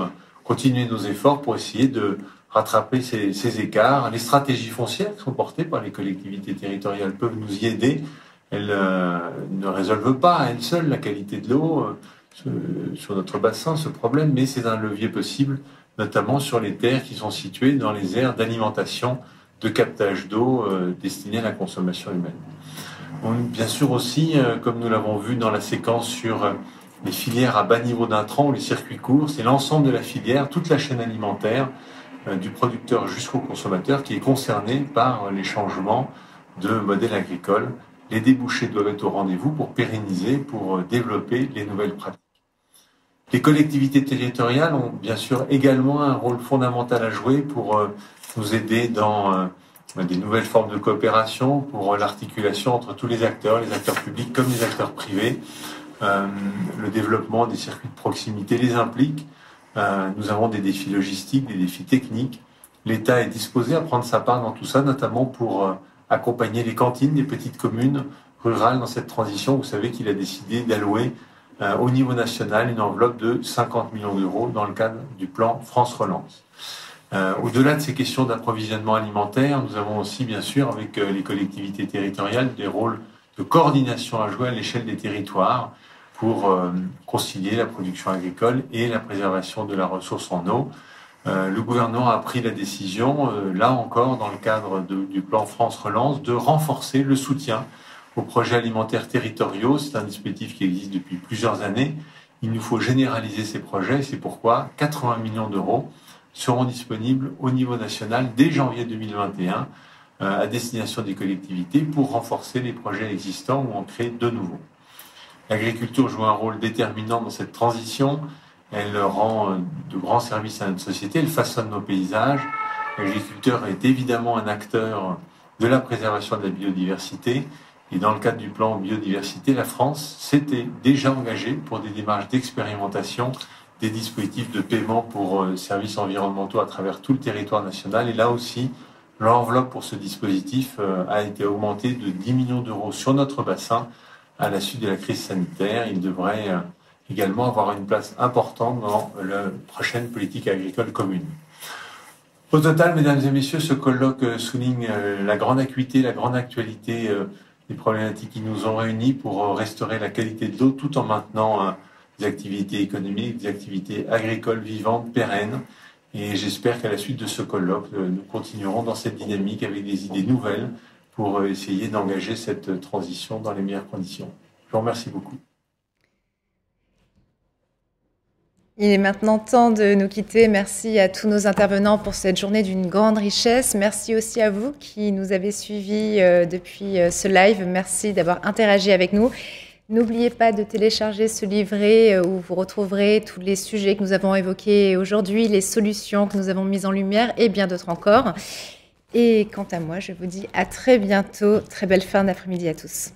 continuer nos efforts pour essayer de rattraper ces écarts. Les stratégies foncières qui sont portées par les collectivités territoriales peuvent nous y aider. Elles ne résolvent pas à elles seules la qualité de l'eau sur notre bassin, ce problème, mais c'est un levier possible, notamment sur les terres qui sont situées dans les aires d'alimentation, de captage d'eau destinées à la consommation humaine. Bien sûr aussi, comme nous l'avons vu dans la séquence sur les filières à bas niveau d'intrants ou les circuits courts, c'est l'ensemble de la filière, toute la chaîne alimentaire, du producteur jusqu'au consommateur qui est concerné par les changements de modèle agricole. Les débouchés doivent être au rendez-vous pour pérenniser, pour développer les nouvelles pratiques. Les collectivités territoriales ont bien sûr également un rôle fondamental à jouer pour nous aider dans des nouvelles formes de coopération, pour l'articulation entre tous les acteurs publics comme les acteurs privés. Le développement des circuits de proximité les implique. Nous avons des défis logistiques, des défis techniques. L'État est disposé à prendre sa part dans tout ça, notamment pour accompagner les cantines des petites communes rurales dans cette transition. Vous savez qu'il a décidé d'allouer au niveau national une enveloppe de 50 millions d'euros dans le cadre du plan France Relance. Au-delà de ces questions d'approvisionnement alimentaire, nous avons aussi, bien sûr, avec les collectivités territoriales, des rôles de coordination à jouer à l'échelle des territoires pour concilier la production agricole et la préservation de la ressource en eau. Le gouvernement a pris la décision, là encore, dans le cadre du plan France Relance, de renforcer le soutien aux projets alimentaires territoriaux. C'est un dispositif qui existe depuis plusieurs années. Il nous faut généraliser ces projets. C'est pourquoi 80 millions d'euros seront disponibles au niveau national dès janvier 2021 à destination des collectivités pour renforcer les projets existants ou en créer de nouveaux. L'agriculture joue un rôle déterminant dans cette transition. Elle rend de grands services à notre société, elle façonne nos paysages. L'agriculteur est évidemment un acteur de la préservation de la biodiversité. Et dans le cadre du plan biodiversité, la France s'était déjà engagée pour des démarches d'expérimentation des dispositifs de paiement pour services environnementaux à travers tout le territoire national. Et là aussi, l'enveloppe pour ce dispositif a été augmentée de 10 millions d'euros sur notre bassin à la suite de la crise sanitaire. Il devrait également avoir une place importante dans la prochaine politique agricole commune. Au total, mesdames et messieurs, ce colloque souligne la grande acuité, la grande actualité des problématiques qui nous ont réunis pour restaurer la qualité de l'eau tout en maintenant des activités économiques, des activités agricoles vivantes, pérennes. Et j'espère qu'à la suite de ce colloque, nous continuerons dans cette dynamique avec des idées nouvelles pour essayer d'engager cette transition dans les meilleures conditions. Je vous remercie beaucoup. Il est maintenant temps de nous quitter. Merci à tous nos intervenants pour cette journée d'une grande richesse. Merci aussi à vous qui nous avez suivis depuis ce live. Merci d'avoir interagi avec nous. N'oubliez pas de télécharger ce livret où vous retrouverez tous les sujets que nous avons évoqués aujourd'hui, les solutions que nous avons mises en lumière et bien d'autres encore. Et quant à moi, je vous dis à très bientôt. Très belle fin d'après-midi à tous.